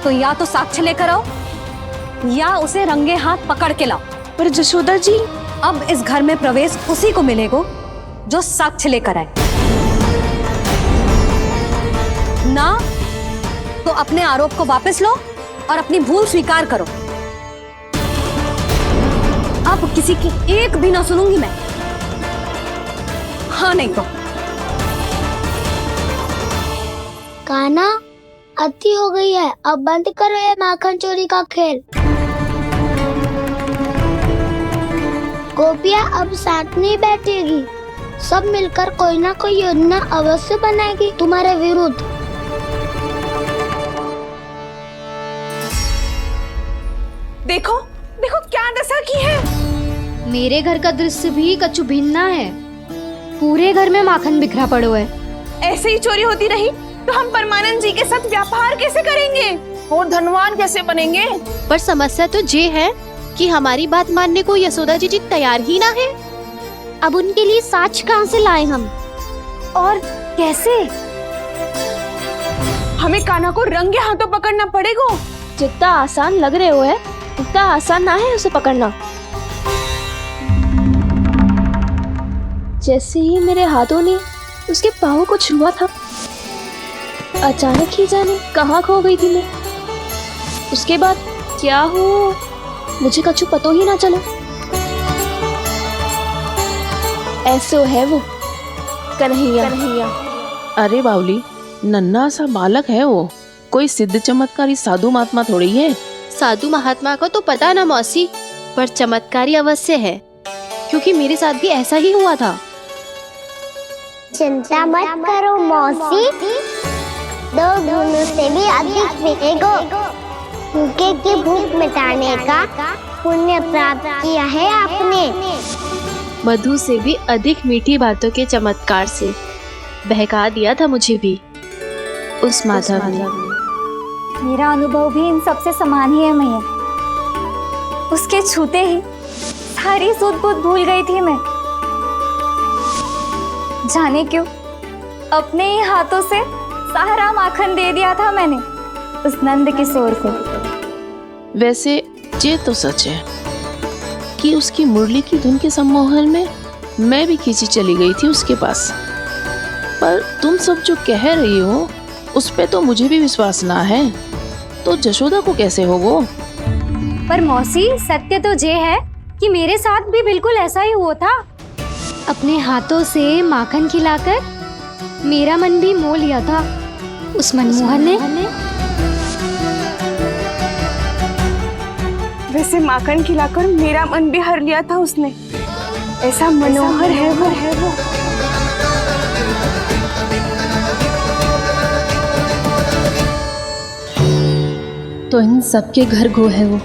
तो या तो साक्ष्य लेकर आओ या उसे रंगे हाथ पकड़ के लाओ। पर जशोदा जी, अब इस घर में प्रवेश उसी को मिलेगा जो साक्ष्य लेकर आए। ना तो अपने आरोप को वापस लो और अपनी भूल स्वीकार करो। अब किसी की एक भी ना सुनूंगी मैं। हाँ नहीं तो कान्हा, अति हो गई है, अब बंद करो ये माखन चोरी का खेल। गोपियाँ अब साथ नहीं बैठेगी, सब मिलकर कोई ना कोई योजना अवश्य बनाएगी तुम्हारे विरुद्ध। देखो देखो क्या दशा की है। मेरे घर का दृश्य भी कछु भिन्न है। पूरे घर में माखन बिखरा पड़ो है। ऐसे ही चोरी होती रही तो हम परमानंद जी के साथ व्यापार कैसे करेंगे और धनवान कैसे बनेंगे? पर समस्या तो ये है कि हमारी बात मानने को यशोदा जी तैयार ही ना है। अब उनके लिए साक्ष्य कहाँ से लाए हम, और कैसे? हमें कान्हा को रंगे हाथों पकड़ना पड़ेगा। जितना आसान लग रहे हो है उतना आसान ना है उसे पकड़ना। जैसे ही मेरे हाथों ने उसके पाँव को छुआ था, अचानक ही जाने कहाँ खो गई थी मैं। उसके बाद क्या हो मुझे कछु पता ही ना चला। ऐसो है वो कन्हैया। अरे बावली, नन्हा सा बालक है वो, कोई सिद्ध चमत्कारी साधु महात्मा थोड़ी है। साधु महात्मा को तो पता ना मौसी, पर चमत्कारी अवश्य है, क्योंकि मेरे साथ भी ऐसा ही हुआ था। चिंता मत करो मौसी, 2 गुणों से भी अधिक मिलेगा। भूखे की भूख मिटाने का पुण्य प्राप्त किया है आपने। मधु से भी अधिक मीठी बातों के चमत्कार से बहका दिया था मुझे भी उस माधव ने। मेरा अनुभव भी इन सबसे समान ही है मैया। उसके छूते ही सारी सूध बूध भूल गई थी मैं। जाने क्यों अपने ही हाथों से सारा माखन दे दिया था मैंने उस नंद किशोर को। वैसे ये तो सच है कि उसकी मुरली की धुन के सम्मोहन में मैं भी खींची चली गई थी उसके पास। पर तुम सब जो कह रही हो उस पे तो मुझे भी विश्वास ना है, तो जशोदा को कैसे होगा? पर मौसी, सत्य तो ये है कि मेरे साथ भी बिल्कुल ऐसा ही हुआ था। अपने हाथों से माखन खिलाकर मेरा मन भी मोह लिया था उस मनमोहन ने। वैसे माखन खिलाकर मेरा मन भी हर लिया था उसने। ऐसा मनोहर है वो। तो इन सबके घर गो है वो,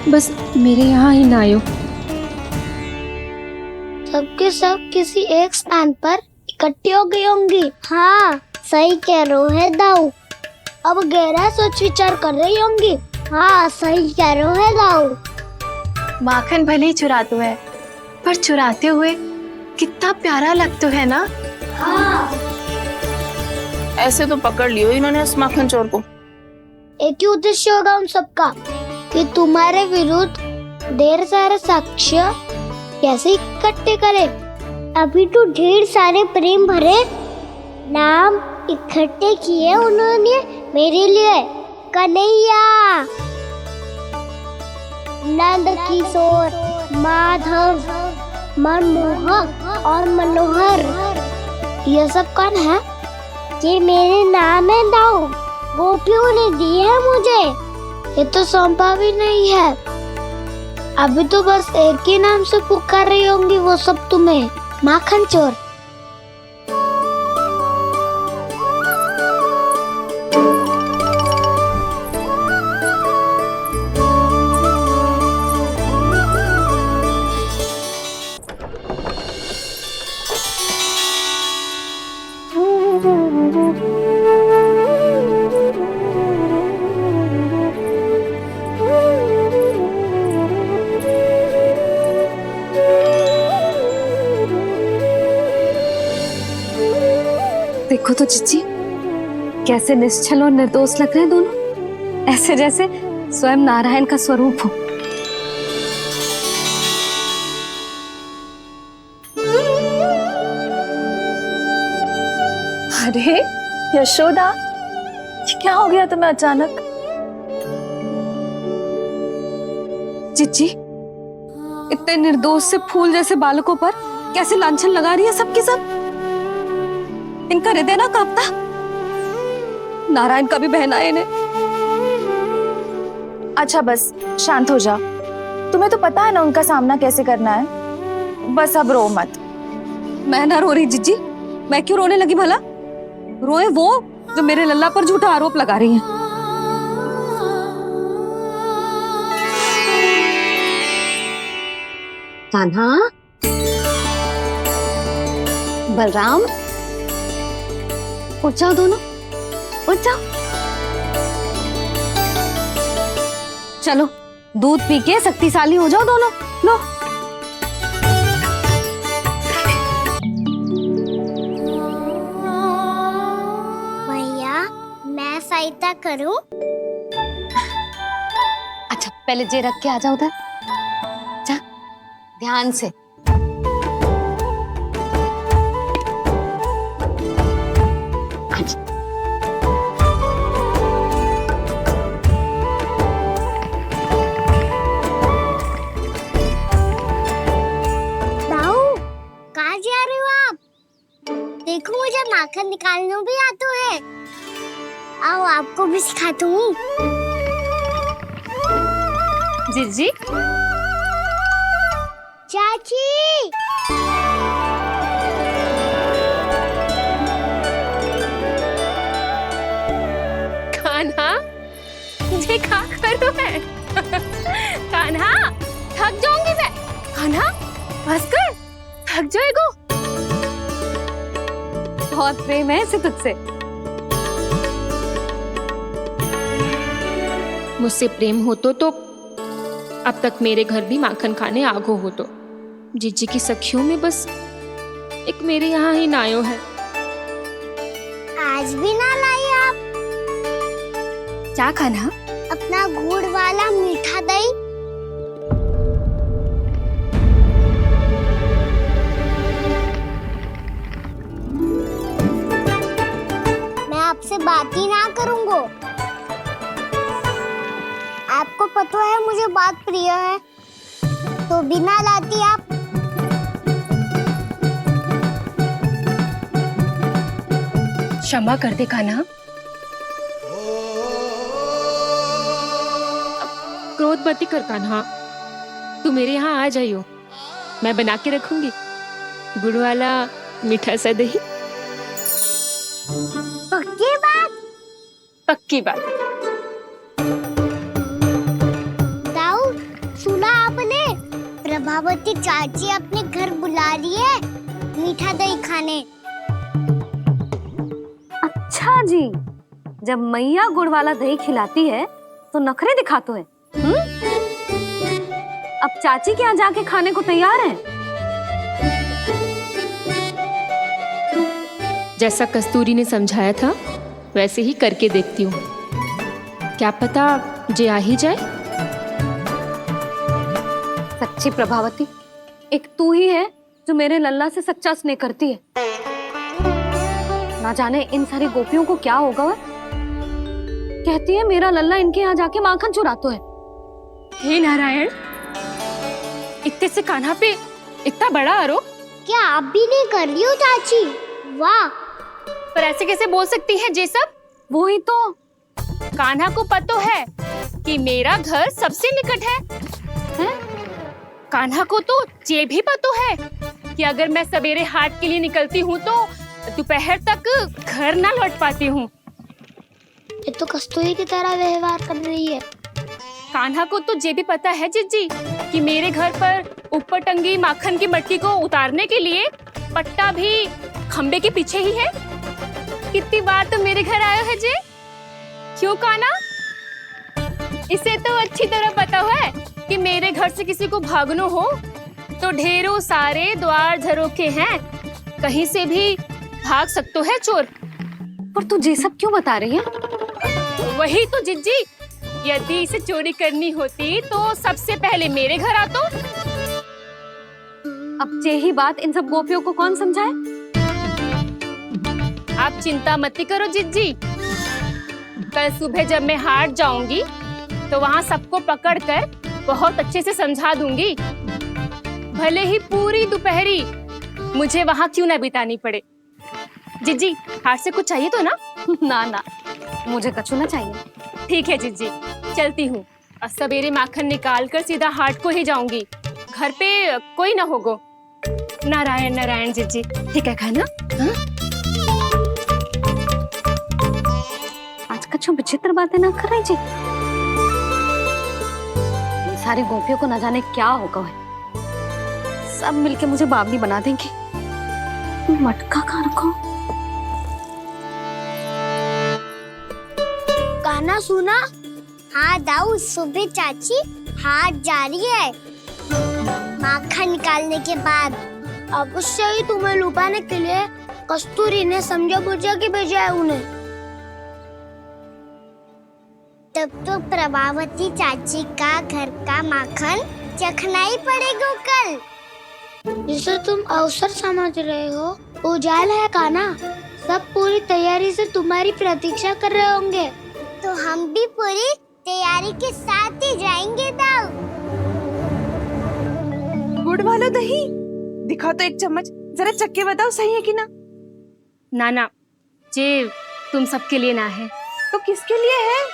बस मेरे यहाँ ही ना आयो। सबके सब किसी एक स्थान पर इकट्ठी हो गई होंगी। हाँ, सही कह रहे है दाऊ। अब गहरा सोच विचार कर रही होंगी। हाँ, सही कह रहे है दाऊ। माखन भले ही चुराते है, पर चुराते हुए कितना प्यारा लगता है ना। हाँ। ऐसे तो पकड़ लियो इन्होंने उस माखन चोर को। एक ही उद्देश्य होगा उन सबका कि तुम्हारे विरुद्ध ढेर सारे साक्ष्य कैसे इकट्ठे करे। अभी तो ढेर सारे प्रेम भरे नाम इकट्ठे किए उन्होंने मेरे लिए। कन्हैया, नंद किशोर, माधव, मनमोहक और मनोहर, ये सब कौन है? ये मेरे नाम है दाऊ। गोपियों ने दिए है मुझे, ये तो सौंपा भी नहीं है। अभी तो बस एक ही नाम से पुकार रही होंगी वो सब तुम्हें, माखन चोर। देखो तो चिच्ची, कैसे निश्चल और निर्दोष लग रहे हैं दोनों, ऐसे जैसे स्वयं नारायण का स्वरूप हो। अरे यशोदा, ये क्या हो गया तुम्हें अचानक? चिच्ची, इतने निर्दोष से फूल जैसे बालकों पर कैसे लांछन लगा रही है सबके सब। इनका हृदय ना कांपता? नारायण का भी बहना है इन्हें। अच्छा बस शांत हो जाओ, तुम्हें तो पता है ना उनका सामना कैसे करना है। बस अब रो मत। मैं ना रो रही जिज्जी, मैं क्यों रोने लगी भला? रोए वो जो मेरे लल्ला पर झूठा आरोप लगा रही हैं। कान्हा, बलराम, उठ जाओ दोनों, उठ जाओ। चलो दूध पी के शक्तिशाली हो जाओ दोनों। लो। भैया, मैं सहायता करूं? अच्छा पहले जे रख के आ जाओ उधर, जा ध्यान से। देखो मुझे माखन निकालना भी आता है। आओ आपको भी सिखाता हूँ। जिज्जी, चाची, कान्हा, ये क्या कर रहे है? कान्हा, थक जाऊंगी मैं। कान्हा, बस कर, थक जाएगो। बहुत प्रेम है इसे तुझसे। मुझसे प्रेम होतो तो अब तक मेरे घर भी माखन खाने आगो हो। तो जीजी की सखियों में बस एक मेरे यहाँ ही नायो है। आज भी ना लाई आप? क्या खाना? अपना गुड़ वाला मीठा दही। मैं आपसे बात ही ना करूंगा। आपको पता है मुझे बात प्रिय है, तो बिना लाती आप। क्षमा कर दे कान्हा, क्रोध मत कर कान्हा। तू मेरे यहाँ आ जाइयो, मैं बना के रखूंगी गुड़ वाला मीठा सा दही। पक्की बात? पक्की बात। दाऊ, सुना आपने? प्रभावती चाची अपने घर बुला रही है मीठा दही खाने। अच्छा जी, जब मैया गुड़ वाला दही खिलाती है तो नखरे दिखाते हैं। अब चाची के यहाँ जाके खाने को तैयार हैं। जैसा कस्तूरी ने समझाया था वैसे ही करके देखती हूँ, क्या पता जे आ ही जाए। सच्ची प्रभावती, एक तू ही है जो मेरे लल्ला से सच्चा स्नेह करती है। ना जाने इन सारी गोपियों को क्या होगा। वह कहती है मेरा लल्ला इनके यहाँ जाके माखन चुराता है। हे नारायण, इतने से कान्हा पे इतना बड़ा आरोप? क्या आप भी नहीं कर रही हो चाची? वाह! पर ऐसे कैसे बोल सकती है जे सब? वो ही तो। कान्हा को पता है कि मेरा घर सबसे निकट है? कान्हा को तो ये भी पता है कि अगर मैं सवेरे हाट के लिए निकलती हूँ तो दोपहर तक घर ना लौट पाती हूँ। ये तो कस्तूरी की तरह व्यवहार कर रही है। कान्हा को तो ये भी पता है जिज्जी कि मेरे घर पर ऊपर टंगी माखन की मटकी को उतारने के लिए पट्टा भी खंबे के पीछे ही है। कितनी बार तो मेरे घर आयो है जे। क्यों कान्हा? इसे तो अच्छी तरह पता है कि मेरे घर से किसी को भागना हो तो ढेरों सारे द्वार झरोखे हैं, कहीं से भी भाग सकते है चोर। पर तू ये सब क्यों बता रही है? वही तो जिज्जी, यदि इसे चोरी करनी होती तो सबसे पहले मेरे घर आतो। अब यही बात इन सब गोपियों को कौन समझाए? आप चिंता मत करो जिज्जी, कल सुबह जब मैं हाट जाऊंगी तो वहाँ सबको पकड़कर बहुत अच्छे से समझा दूंगी, भले ही पूरी दोपहरी मुझे वहाँ क्यों ना बितानी पड़े। जिज्जी, हाट से कुछ चाहिए तो ना? ना ना, मुझे कछु ना चाहिए। ठीक है जिज्जी, चलती हूँ। और सवेरे माखन निकाल कर सीधा हाट को ही जाऊंगी, घर पे कोई ना होगो। नारायण नारायण जिज्जी, ठीक है खाना? हाँ? आज कछु विचित्र बातें ना कर रही जी। सारी गोपियों को न जाने क्या होगा है, सब मिलके मुझे बावली बना देंगे। मटका कहाँ रखो? गाना सुना? हाँ दाऊ, सुबह चाची हाथ जा रही है माखन निकालने के बाद। अवश्य ही तुम्हें लुभाने के लिए कस्तूरी ने समझा बुझा के भेजा है उन्हें। तब तो प्रभावती चाची का घर का माखन चखना ही पड़ेगा कल। जिसे तुम अवसर समझ रहे हो, उजाल है काना। सब पूरी तैयारी से तुम्हारी प्रतीक्षा कर रहे होंगे। तो हम भी पूरी तैयारी के साथ ही जाएंगे दाऊ। गुड़ वाला दही दिखा तो एक चम्मच, जरा चक्के बताओ सही है कि ना? ना ना, जे तुम सबके लिए ना है। तो किसके लिए है?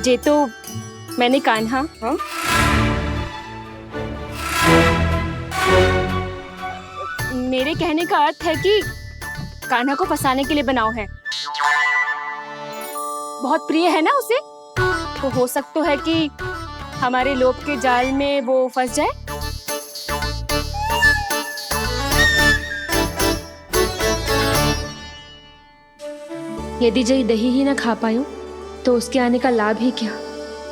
जे तो मैंने कान्हा, हाँ? मेरे कहने का अर्थ है कि कान्हा को फंसाने के लिए बनाओ है। बहुत प्रिय है ना उसे, तो हो सकता है कि हमारे लोभ के जाल में वो फंस जाए। यदि जय दही ही ना खा पायूं तो उसके आने का लाभ ही क्या।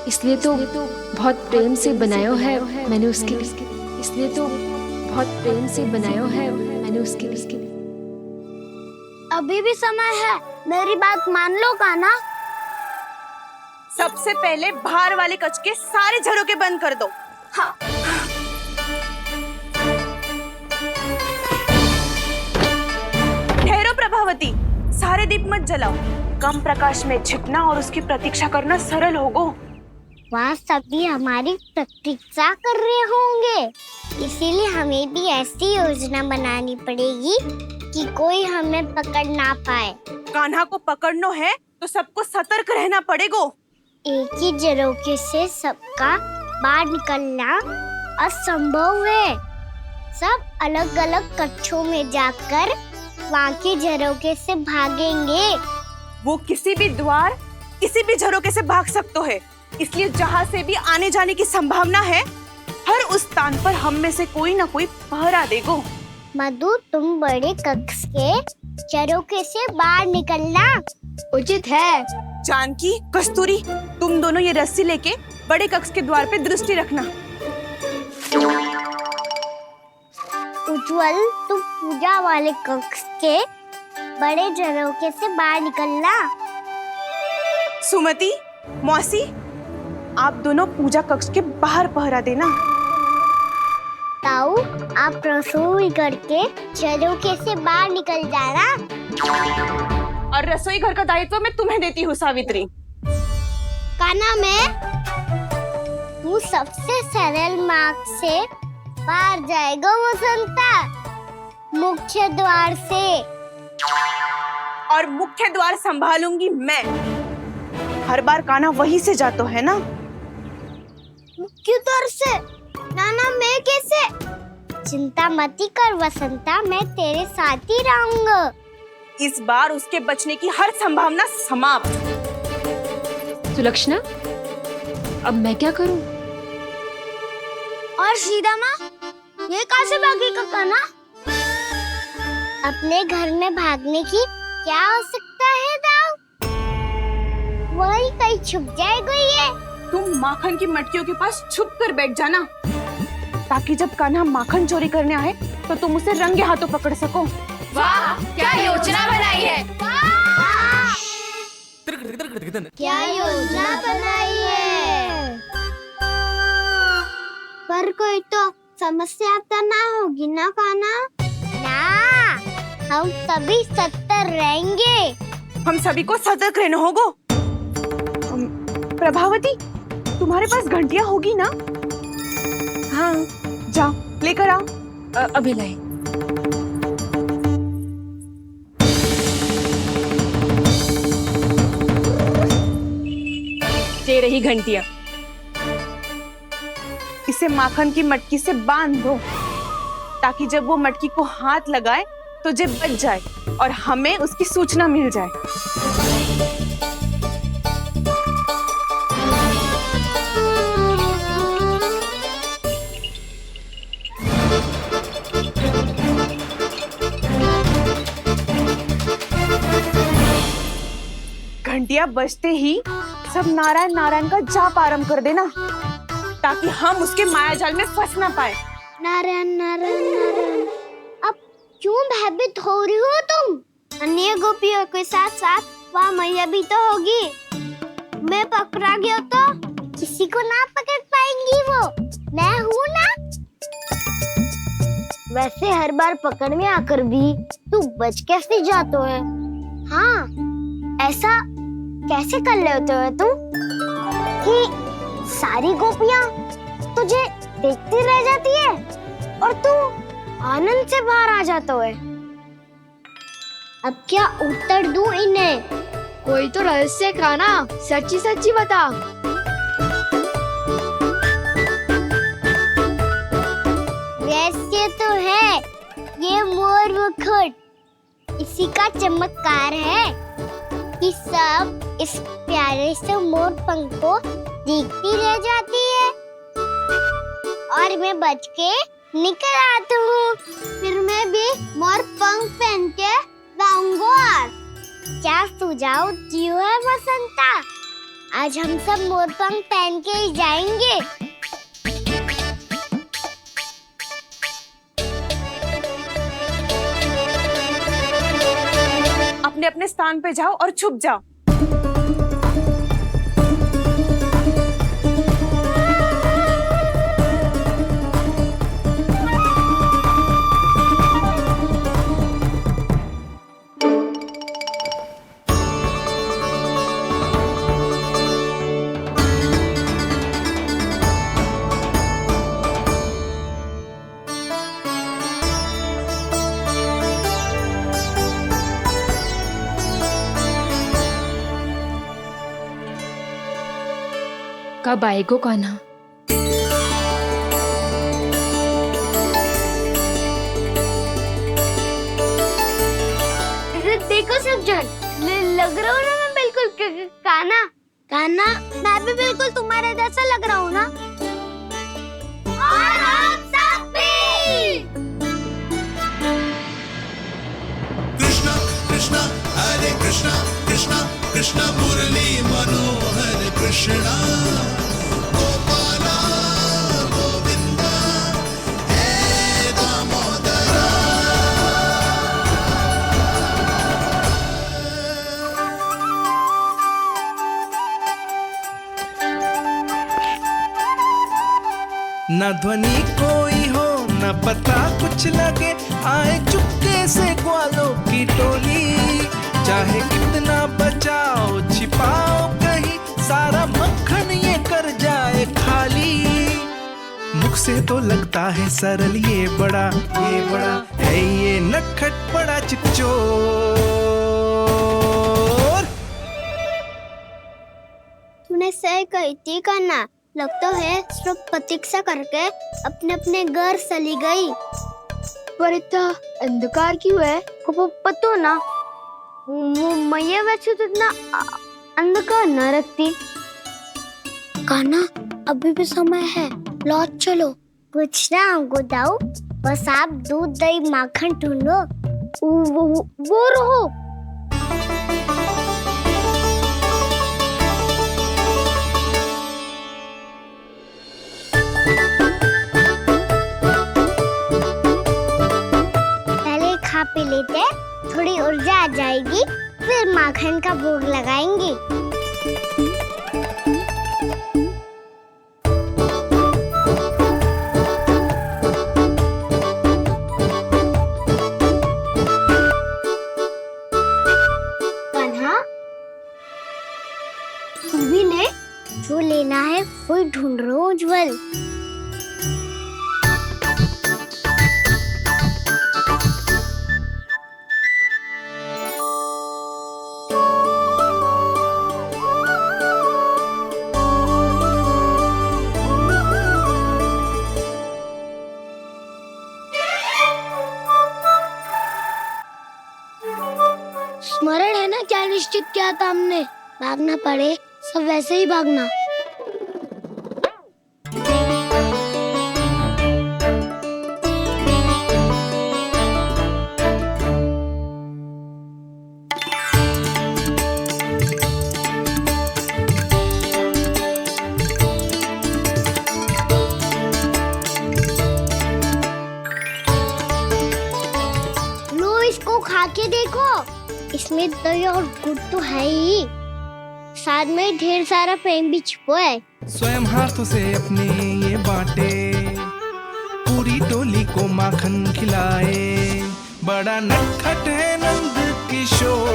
इसलिए तो बहुत प्रेम से बनायो है मैंने उसके लिए। इसलिए तो बहुत प्रेम से बनायो है मैंने उसके लिए। अभी भी समय है, मेरी बात मान लो काना। सबसे पहले बाहर वाले कच के सारे झरोके बंद कर दो। हाँ। ठहरो प्रभावती, सारे दीप मत जलाओ। कम प्रकाश में छिपना और उसकी प्रतीक्षा करना सरल होगो। वहाँ सभी हमारी प्रतीक्षा कर रहे होंगे, इसीलिए हमें भी ऐसी योजना बनानी पड़ेगी कि कोई हमें पकड़ ना पाए। कान्हा को पकड़ना है तो सबको सतर्क रहना पड़ेगा। एक ही झरोखे से सबका बाहर निकलना असंभव है। सब अलग अलग कक्षों में जाकर वहाँ के झरोखे से भागेंगे। वो किसी भी द्वार, किसी भी झरोखे से भाग सकते है, इसलिए जहाँ से भी आने जाने की संभावना है, हर उस स्थान पर हम में से कोई ना कोई पहरा देगो। मधु, तुम बड़े कक्ष के झरोखे से बाहर निकलना उचित है। जानकी, कस्तूरी, तुम दोनों ये रस्सी लेके बड़े कक्ष के द्वार पे दृष्टि रखना। उज्जवल, तुम पूजा वाले कक्ष के बड़े झरोखे से बाहर निकलना। सुमति, मौसी, आप दोनों पूजा कक्ष के बाहर पहरा देना। ताऊ, आप रसोई करके झरोखे से बाहर निकल जाना। और रसोई घर का दायित्व मैं तुम्हें देती हूँ सावित्री। कान्हा, मैं तू सबसे सरल मार्ग से बाहर जाएगा वसंता, मुख्य द्वार से। और मुख्य द्वार संभालूंगी मैं। हर बार कान्हा वहीं से जातो है ना? मुख्य द्वार से? नाना, मैं कैसे? चिंता मत कर वसंता, मैं तेरे साथ ही रहूंगा। इस बार उसके बचने की हर संभावना समाप्त। सुलक्षणा, अब मैं क्या करूं? और सीधा माँ, ये कहाँ से भागेगा कान्हा? अपने घर में भागने की क्या हो सकता है दाऊ? वही कहीं छुप जाएगा ये। तुम माखन की मटकियों के पास छुप कर बैठ जाना, ताकि जब कान्हा माखन चोरी करने आए तो तुम उसे रंगे हाथों पकड़ सको। वाह, क्या योजना बनाई है। क्या योजना बनाई है। पर कोई तो समस्या तो ना होगी ना कान्हा? ना, हम सभी सतर्क रहेंगे। हम सभी को सतर्क रहना होगा। प्रभावती, तुम्हारे पास घंटियां होगी ना? हाँ, जाओ लेकर आओ। अभी लाई। ये रही घंटियां। इसे माखन की मटकी से बांध दो, ताकि जब वो मटकी को हाथ लगाए तो जे बच जाए और हमें उसकी सूचना मिल जाए। घंटियां बजते ही सब नारायण नारायण का जाप आरंभ कर देना, ताकि हम उसके मायाजाल में फंस ना पाए। नारायण नारायण नारायण। अब क्यों भयभीत हो रही हो तुम? अन्य गोपियों के साथ साथ वहाँ मैया भी तो होगी। मैं पकड़ा गया तो किसी को ना पकड़ पाएंगी वो। मैं हूँ ना। वैसे हर बार पकड़ में आकर भी तू बच कैसे जाता है? हाँ, ऐसा कैसे कर लेते हो तुम कि सारी गोपियां तुझे देखती रह जाती है और तू आनंद से बाहर आ जाता है? अब क्या उत्तर दूं इन्हें? कोई तो रहस्य कान्हा, सच्ची सच्ची बता। रहस्य तो है, ये मोर मुकुट इसी का चमत्कार है कि सब इस प्यारे से मोर पंख को देखती रह जाती है और मैं बच के निकल आता हूँ। फिर मैं भी मोर पंख पहन के गाऊंगा। क्या सुझाव दियो है बसंता? आज हम सब मोर पंख पहन के ही जाएंगे। अपने अपने स्थान पे जाओ और छुप जाओ। कब आएगो कान्हा? देखो सब जन, लग रहा हूँ ना मैं बिल्कुल कान्हा। कान्हा, मैं भी बिल्कुल तुम्हारे जैसा लग रहा हूँ ना? और हम सब भी। कृष्णा कृष्णा हरे कृष्णा कृष्णा कृष्णा मुरली मनोहर कृष्णा गोपाला गोविंदा हे दामोदरा। न ध्वनि कोई हो न पता कुछ लगे, आए चुपके से ग्वालों की टोली। चाहे कितना बचाओ छिपाओ कहीं, सारा मक्खन ये कर जाए खाली। मुख से तो लगता है सरल, ये बड़ा है ये नटखट बड़ा चिकचोर। तूने सही कही थी कान्हा। लगता है सिर्फ प्रतीक्षा करके अपने अपने घर चली गई। पर इतना अंधकार क्यों है? पतो ना, मैया वैसे तो इतना अंधकार न रखती। कान्हा, अभी भी समय है, लौट चलो। कुछ ना हमको दाऊ, बस आप दूध दही माखन ढूंढो। वो रहो। पहले खा पी लेते थोड़ी ऊर्जा आ जाएगी, फिर माखन का भोग लगाएंगे। कान्हा, तू भी ले, जो लेना है वही ढूंढ रहा हूँ उज्जवल। स्मरण है ना क्या निश्चित किया था हमने? भागना पड़े सब वैसे ही भागना। लो इसको खा के देखो, इसमें दही और गुड़ तो है ही, साथ में ढेर सारा प्रेम भी छिपा है। स्वयं हाथों से अपने ये बांटे, पूरी टोली को माखन खिलाए, बड़ा नटखट है नंद किशोर।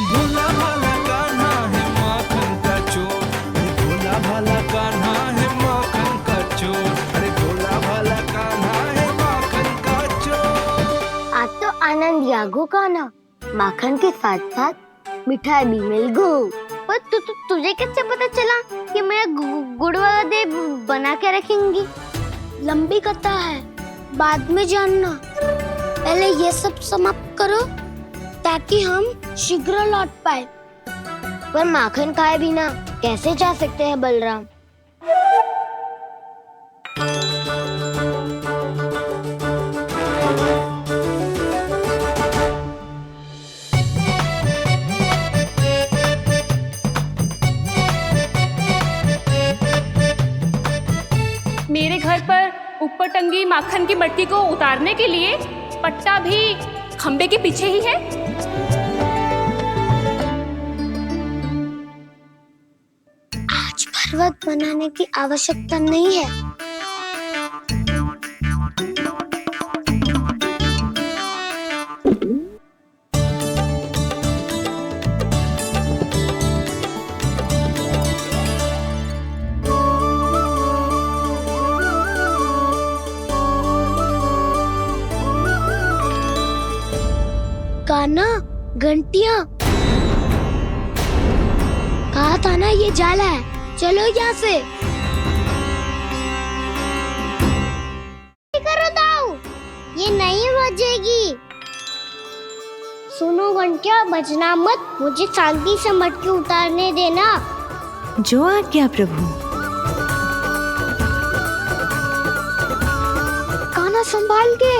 भोला भाला कान्हा है माखन का चोर, अरे भोला भाला कान्हा है माखन का चोर, अरे भोला भाला कान्हा है माखन का चोर। आज तो आनंद यागो कान्हा, माखन के साथ साथ मिठाई भी मिल गई। पर तुझे कैसे पता चला कि मैं गुड़ वाला देव बना के रखेंगी? लंबी कथा है, बाद में जानना। पहले ये सब समाप्त करो ताकि हम शीघ्र लौट पाए। पर माखन खाए बिना कैसे जा सकते हैं बलराम? मेरे घर पर ऊपर टंगी माखन की मटकी को उतारने के लिए पट्टा भी खंबे के पीछे ही है। आज पर्वत बनाने की आवश्यकता नहीं है। कान्हा, घंटियां, कहा था ना ये जाला है, चलो यहाँ से। करो दाऊ, ये नहीं बजेगी। सुनो घंटिया, बजना मत, मुझे शांति से मटकी उतारने देना। जो आज्ञा प्रभु। कान्हा संभाल के।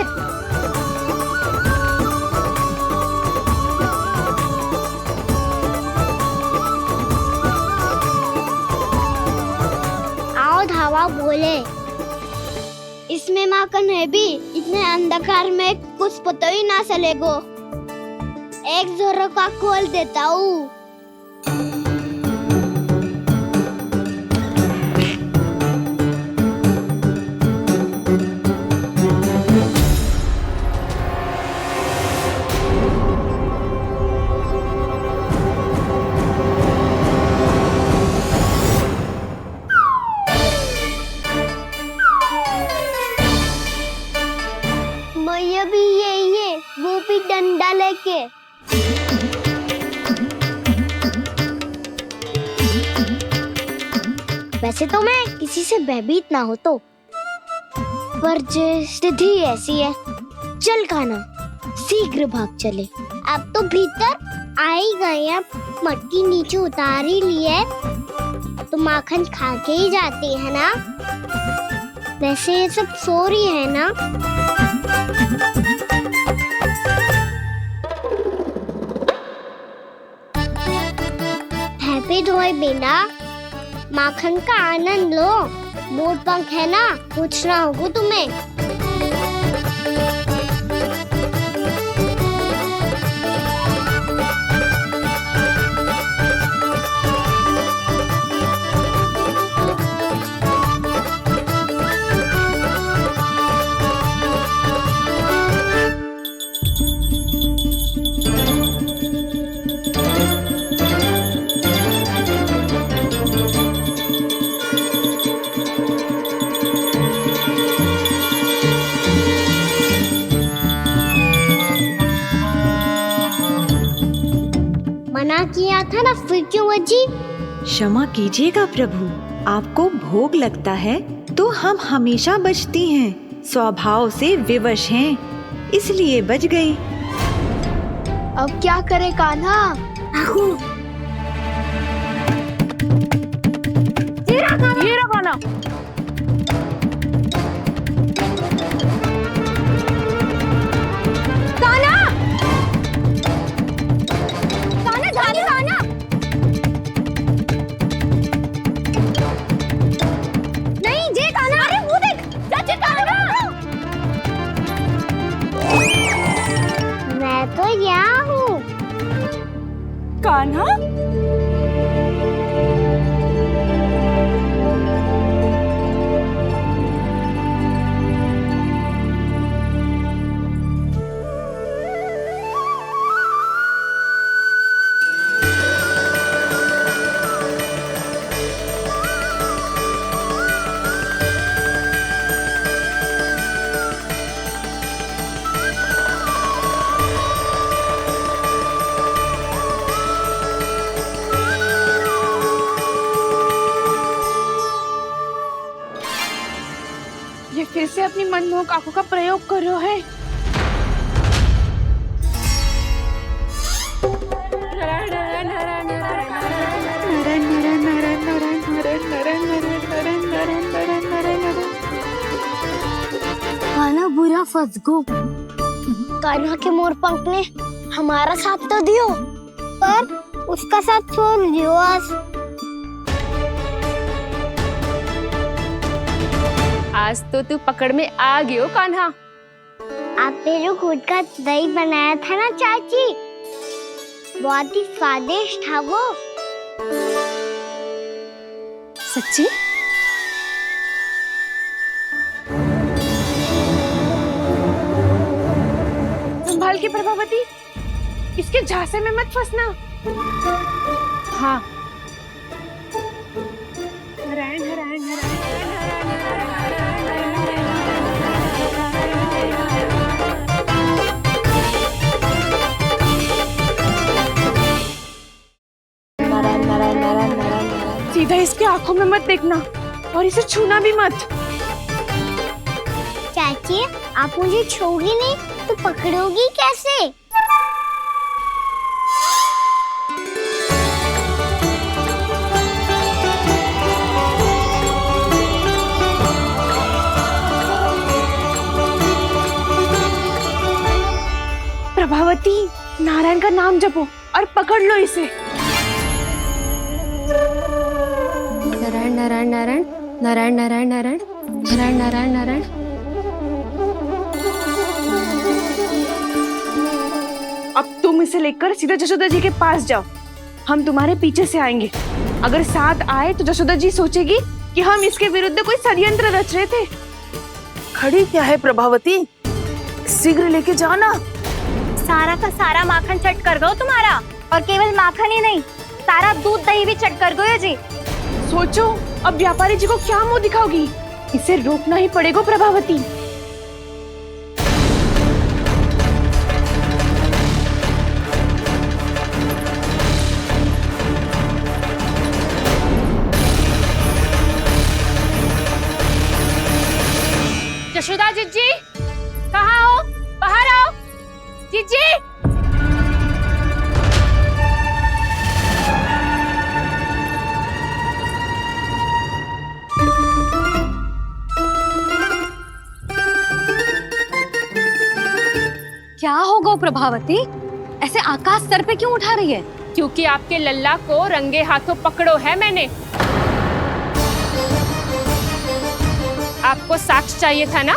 धावा बोले, इसमें माखन है भी, इतने अंधकार में कुछ पता ही ना चलेगो। एक जोरों का खोल देता हूँ। वो भी डंडा लेके। वैसे तो मैं किसी से भयभीत ना हो तो, पर स्थिति ऐसी है। चल कान्हा, शीघ्र भाग चले। अब तो भीतर आ ही गए हैं, मटकी नीचे उतार ही लिए, तो माखन खा के ही जाते हैं ना। वैसे ये सब सो रही है ना। हैप्पी धोए बिना माखन का आनंद लो। मोर पंख है ना, पूछना होगा तुम्हें। मना किया था ना, फिर क्यों बची? क्षमा कीजिएगा प्रभु, आपको भोग लगता है तो हम हमेशा बचती हैं, स्वभाव से विवश हैं, इसलिए बच गई। अब क्या करे कान्हा? ये रहा कान्हा। मैं तो यहाँ हूँ। कान्हा? ये फिर से अपनी मनमोहक आंखों का प्रयोग कर रहा है। कान्हा बुरा फंस गो। कान्हा के मोर पंख ने हमारा साथ तो दियो, पर उसका साथ छोड़ दियो आज तो तू पकड़ में आ गयो कान्हा। आपने जो खुद का दही बनाया था ना चाची, बहुत ही स्वादिष्ट था वो। सच्ची? संभाल के प्रभावती, इसके झांसे में मत फंसना। हाँ। नारायण नारायण नारायण। सीधा इसके आंखों में मत देखना और इसे छूना भी मत। चाची, आप मुझे छोड़ोगी नहीं तो पकड़ोगी कैसे? प्रभावती, नारायण का नाम जपो और पकड़ लो इसे। नारायण नारायण नारायण नारायण नारायण नारायण नारायण नारायण नारायण। अब तुम इसे लेकर सीधा जशोदा जी के पास जाओ, हम तुम्हारे पीछे से आएंगे। अगर साथ आए तो जशोदा जी सोचेगी कि हम इसके विरुद्ध कोई षड्यंत्र रच रहे थे। खड़ी क्या है प्रभावती, शीघ्र लेके जाना। सारा का सारा माखन चट कर गयो तुम्हारा, और केवल माखन ही नहीं, सारा दूध दही भी चट कर गयो जी। सोचो अब व्यापारी जी को क्या मुंह दिखाओगी? इसे रोकना ही पड़ेगा प्रभावती। जशोदा जीजी, कहाँ हो? बाहर आओ जीजी। क्या होगा प्रभावती, ऐसे आकाश सर पे क्यों उठा रही है? क्योंकि आपके लल्ला को रंगे हाथों पकड़ो है मैंने। आपको साक्ष्य चाहिए था ना,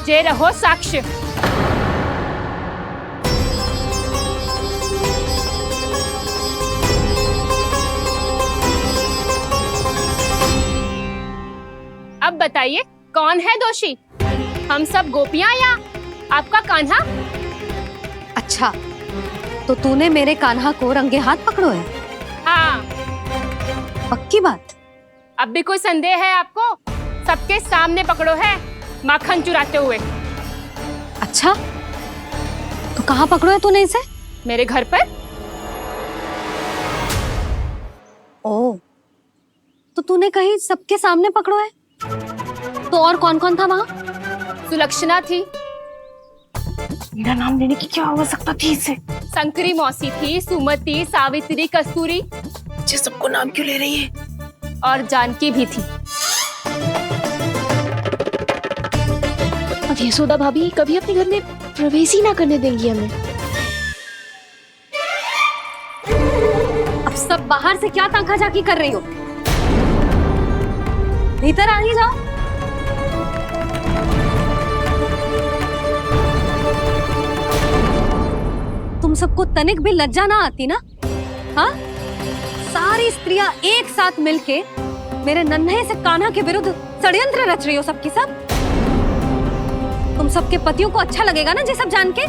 जे रहो साक्ष्य। अब बताइए कौन है दोषी, हम सब गोपियां या आपका कान्हा? अच्छा, तो तूने मेरे कान्हा को रंगे हाथ पकड़ो है? हाँ। पक्की बात? अब भी कोई संदेह है आपको? सबके सामने पकड़ो है, माखन चुराते हुए। अच्छा, तो कहाँ पकड़ो है तूने इसे? मेरे घर पर। तूने कहीं सबके सामने पकड़ो है? तो और कौन कौन था वहाँ? सुलक्षणा थी। मेरा नाम लेने की क्या आवश्यकता थी इसे? शंकरी मौसी थी, सुमति, सावित्री, कस्तूरी। ये सबको नाम क्यों ले रही है? और जानकी भी थी। अब यशोदा भाभी कभी अपने घर में प्रवेश ही ना करने देंगी हमें। अब सब बाहर से क्या ताका झाकी कर रही हो? भीतर आ ही जाओ। तुम सबको तनिक भी लज्जा ना आती ना? हाँ? सारी स्त्रियां एक साथ मिलके मेरे नन्हे से कान्हा के विरुद्ध षड्यंत्र रच रही हो सबकी सब। तुम सबके पतियों को अच्छा लगेगा ना ये सब जान के?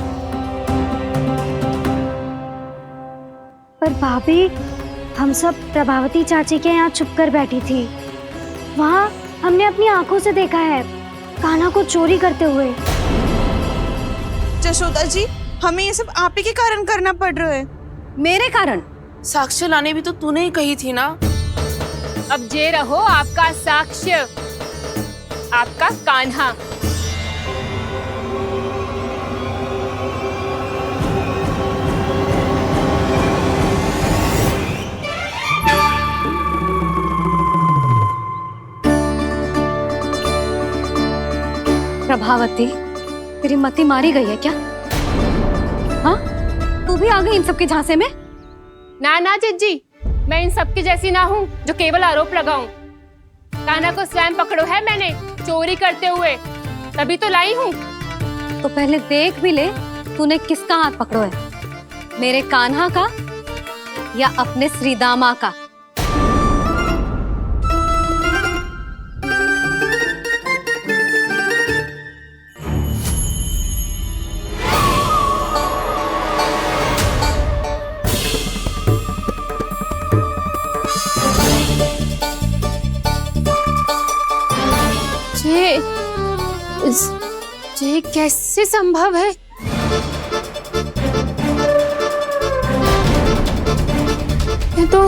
पर भाभी, हम सब प्रभावती चाची के यहाँ छुप कर बैठी थी। वहाँ हमने अपनी आंखों से देखा है कान्हा को चोरी करते हुए। जशोदा जी, हमें ये सब आप ही के कारण करना पड़ रहा है। मेरे कारण? साक्ष्य लाने भी तो तूने ही कही थी ना। अब जे रहो आपका साक्ष्य, आपका कान्हा। प्रभावती, तेरी मति मारी गई है क्या? हाँ? तू भी आ गई इन सबके झांसे में? ना ना जिज्जी, मैं इन सबकी जैसी ना हूँ जो केवल आरोप लगाऊं। कान्हा को स्वयं पकड़ो है मैंने चोरी करते हुए, तभी तो लाई हूँ। तो पहले देख भी ले तूने किसका हाथ पकड़ो है, मेरे कान्हा का या अपने श्रीदामा का? ये कैसे संभव है? ये तो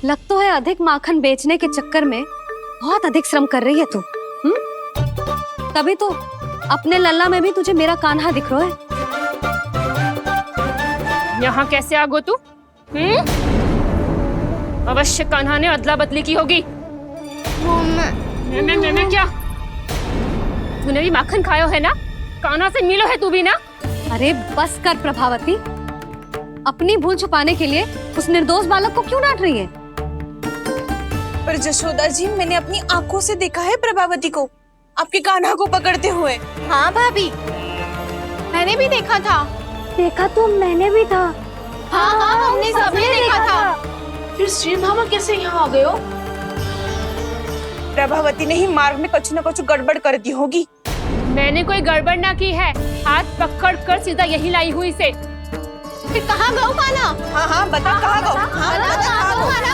लग तो है अधिक माखन बेचने के चक्कर में बहुत अधिक श्रम कर रही है तू। तभी तो अपने लल्ला में भी तुझे मेरा कान्हा दिख रहा है। यहाँ कैसे आ गो तू? अवश्य कान्हा ने अदला बदली की होगी। मैं क्या? तूने भी माखन खायो है ना? कान्हा से मिलो है तू भी ना? अरे बस कर प्रभावती, अपनी भूल छुपाने के लिए उस निर्दोष बालक को क्यों डांट रही है? पर जशोदा जी, मैंने अपनी आंखों से देखा है प्रभावती को आपके कान्हा को पकड़ते हुए। हाँ भाभी, मैंने भी देखा था। देखा तो मैंने भी था। हाँ हाँ, हमने सबने देखा था। फिर श्रीधामा कैसे यहाँ आ गए हो? प्रभावती ने ही मार्ग में कुछ न कुछ गड़बड़ कर दी होगी। मैंने कोई गड़बड़ ना की है, हाथ पकड़ कर सीधा यही लाई हुई से। फिर कहाँ गौ कान्हा? हाँ हाँ बता, कहाँ गौ? हाँ बता, कहाँ गौ कान्हा?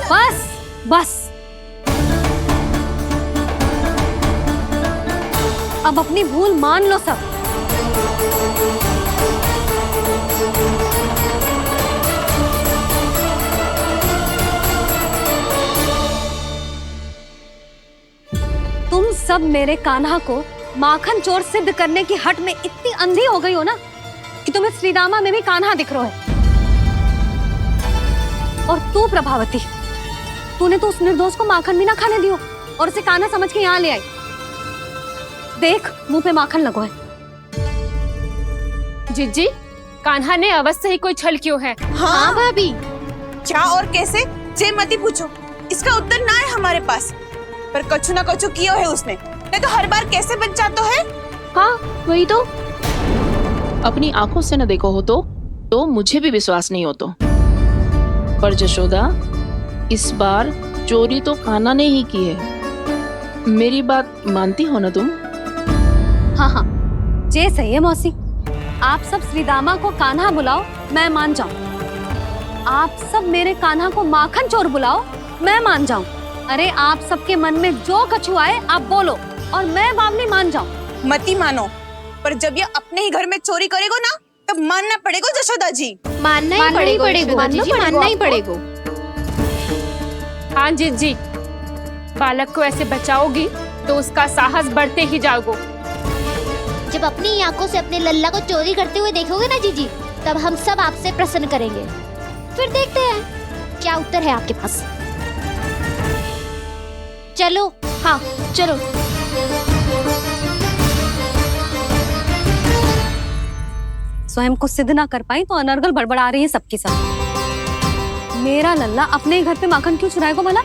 बस बस, अब अपनी भूल मान लो सब। तुम सब मेरे कान्हा को माखन चोर सिद्ध करने की हट में इतनी अंधी हो गई हो ना कि तुम्हें श्रीदामा में भी कान्हा दिख रहा है। और तू प्रभावती, तूने तो उस निर्दोष को माखन भी ना खाने दियो और उसे कान्हा समझ के यहाँ ले आई। देख, मुंह पे माखन लगो है। जिज्जी, कान्हा ने अवश्य ही कोई छल क्यों है। हाँ भाभी, क्या और कैसे? जे मती पूछो, इसका उत्तर ना है हमारे पास। पर कछु ना कछु किया है उसने, नहीं तो हर बार कैसे बच जाता है। हाँ वही तो, अपनी आंखों से न देखो हो तो मुझे भी विश्वास नहीं हो तो। पर जशोदा, इस बार चोरी तो कान्हा ने ही की है। मेरी बात मानती हो ना तुम? हाँ हाँ, जे सही है मौसी। आप सब श्रीदामा को कान्हा बुलाओ, मैं मान जाऊं। आप सब मेरे कान्हा को माखन चोर बुलाओ, मैं मान जाऊं। अरे आप सबके मन में जो कछु आए आप बोलो और मैं बावली मान जाऊं। मती मानो, पर जब ये अपने ही घर में चोरी करेगो ना, तब मानना पड़ेगा जशोदा जी। मानना ही पड़ेगा, मानना ही पड़ेगा। हाँ जीजी, बालक को ऐसे बचाओगी तो उसका साहस बढ़ते ही जाओगे। जब अपनी आंखों से अपने लल्ला को चोरी करते हुए देखोगे ना जीजी, तब हम सब आपसे प्रसन्न करेंगे। फिर देखते हैं क्या उत्तर है आपके पास। चलो, हाँ चलो। स्वयं को सिद्ध ना कर पाई तो अनर्गल बड़बड़ा रही है सबके साथ। मेरा लल्ला अपने घर पे माखन क्यों चुराएगा भला?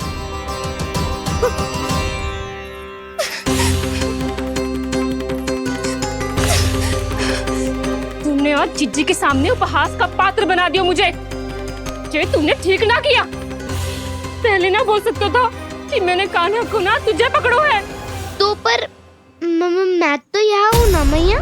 तुमने और जीजी के सामने उपहास का पात्र बना दिया मुझे। ये तुमने ठीक ना किया। पहले ना बोल सकता था कि मैंने कान्हा को ना तुझे पकड़ो है। तो पर मैं तो यहाँ हूँ ना मैया।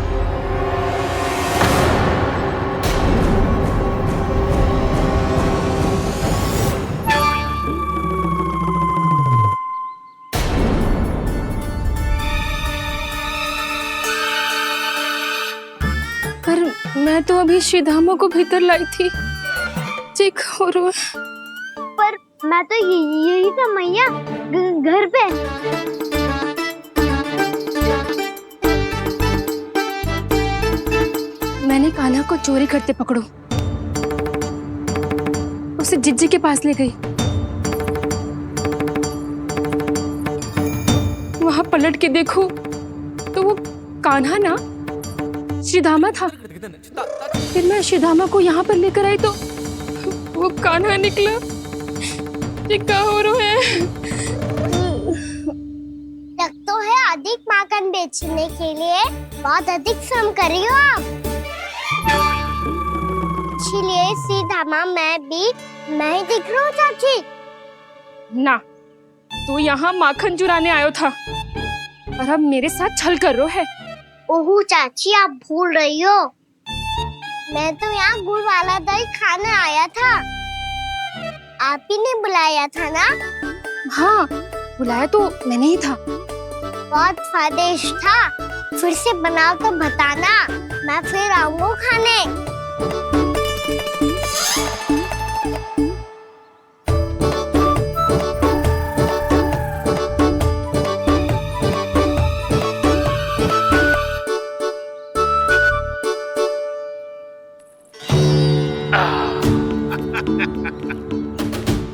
पर मैं तो अभी श्रीधामा को भीतर लाई थी। चेक हो रहा। पर मैं तो यही था मैया, घर पे। मैंने कान्हा को चोरी करते पकड़ो, उसे जिज्जी के पास ले गई। वहां पलट के देखो तो वो कान्हा ना श्रीधामा था। फिर मैं श्रीधामा को यहाँ पर लेकर आई तो वो कान्हा निकला। ये क्या हो रहा है? लग तो है अधिक माखन बेचने के लिए बहुत अधिक श्रम कर रही हो आप। इसलिए श्रीधामा मैं ही दिख रहा हूँ चाची। ना, तू यहाँ माखन चुराने आयो था और अब मेरे साथ छल कर रो है। ओह चाची, आप भूल रही हो, मैं तो यहाँ गुड़ वाला दही खाने आया था। आप ही ने बुलाया था ना? हाँ, बुलाया तो मैंने ही था। बहुत स्वादिष्ट था। फिर से बनाओ तो बताना, मैं फिर आऊंगा खाने।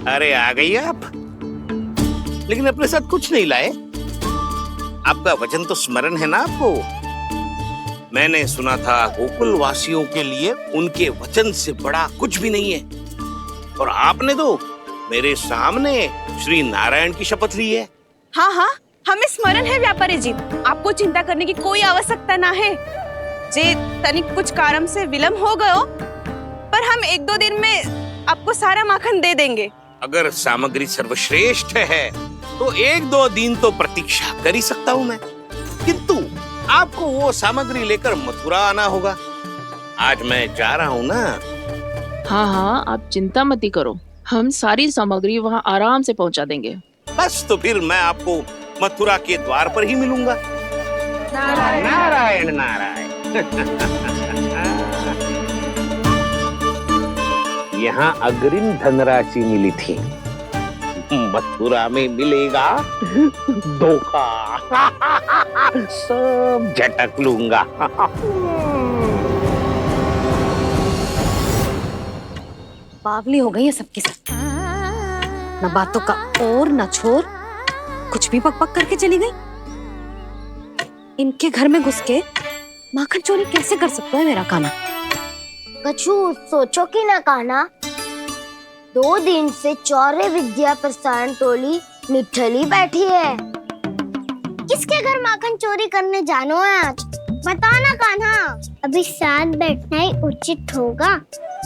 अरे आ गई आप, लेकिन अपने साथ कुछ नहीं लाए। आपका वचन तो स्मरण है ना आपको? मैंने सुना था गोकुल वासियों के लिए उनके वचन से बड़ा कुछ भी नहीं है। और आपने तो मेरे सामने श्री नारायण की शपथ ली है। हाँ हाँ, हमें स्मरण है व्यापारी जी। आपको चिंता करने की कोई आवश्यकता ना है। जे तनिक कुछ कारण से विलंब हो गयो, पर हम 1-2 दिन में आपको सारा माखन दे देंगे। अगर सामग्री सर्वश्रेष्ठ है तो 1-2 दिन तो प्रतीक्षा कर ही सकता हूँ मैं, किंतु आपको वो सामग्री लेकर मथुरा आना होगा। आज मैं जा रहा हूँ ना। हाँ हाँ, आप चिंता मत करो, हम सारी सामग्री वहाँ आराम से पहुँचा देंगे। बस तो फिर मैं आपको मथुरा के द्वार पर ही मिलूंगा। नारायण नारायण नारायण। यहाँ अग्रिम धनराशि मिली थी, मथुरा में मिलेगा धोखा। सब झटक लूंगा। बावली हो गई है सबके साथ। न बातों का और न छोर, कुछ भी पक पक करके चली गई। इनके घर में घुस के माखन चोरी कैसे कर सकता है मेरा कान्हा? कछु सोचो कि ना कान्हा, 2 दिन से चौर्य विद्या प्रसारण टोली निठली बैठी है। किसके घर माखन चोरी करने जानो है आज? बता ना कान्हा। अभी साथ बैठना ही उचित होगा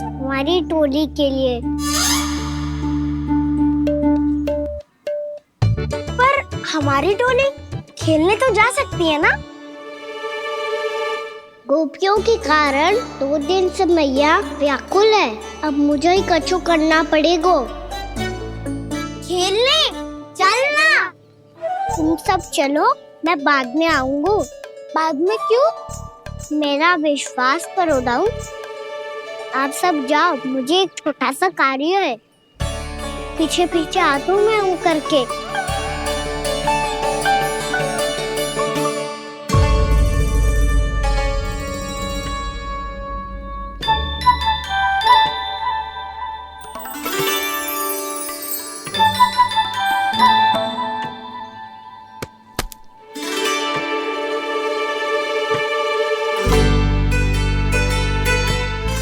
हमारी टोली के लिए। पर हमारी टोली खेलने तो जा सकती है ना? गोपियों के कारण 2 दिन से मैया व्याकुल है। अब मुझे ही कछु करना पड़ेगा। खेलने चलना। तुम सब चलो, मैं बाद में आऊंगा। बाद में क्यों? मेरा विश्वास करो डाउन। आप सब जाओ, मुझे एक छोटा सा कार्य है। पीछे पीछे आता हूँ मैं हूँ करके।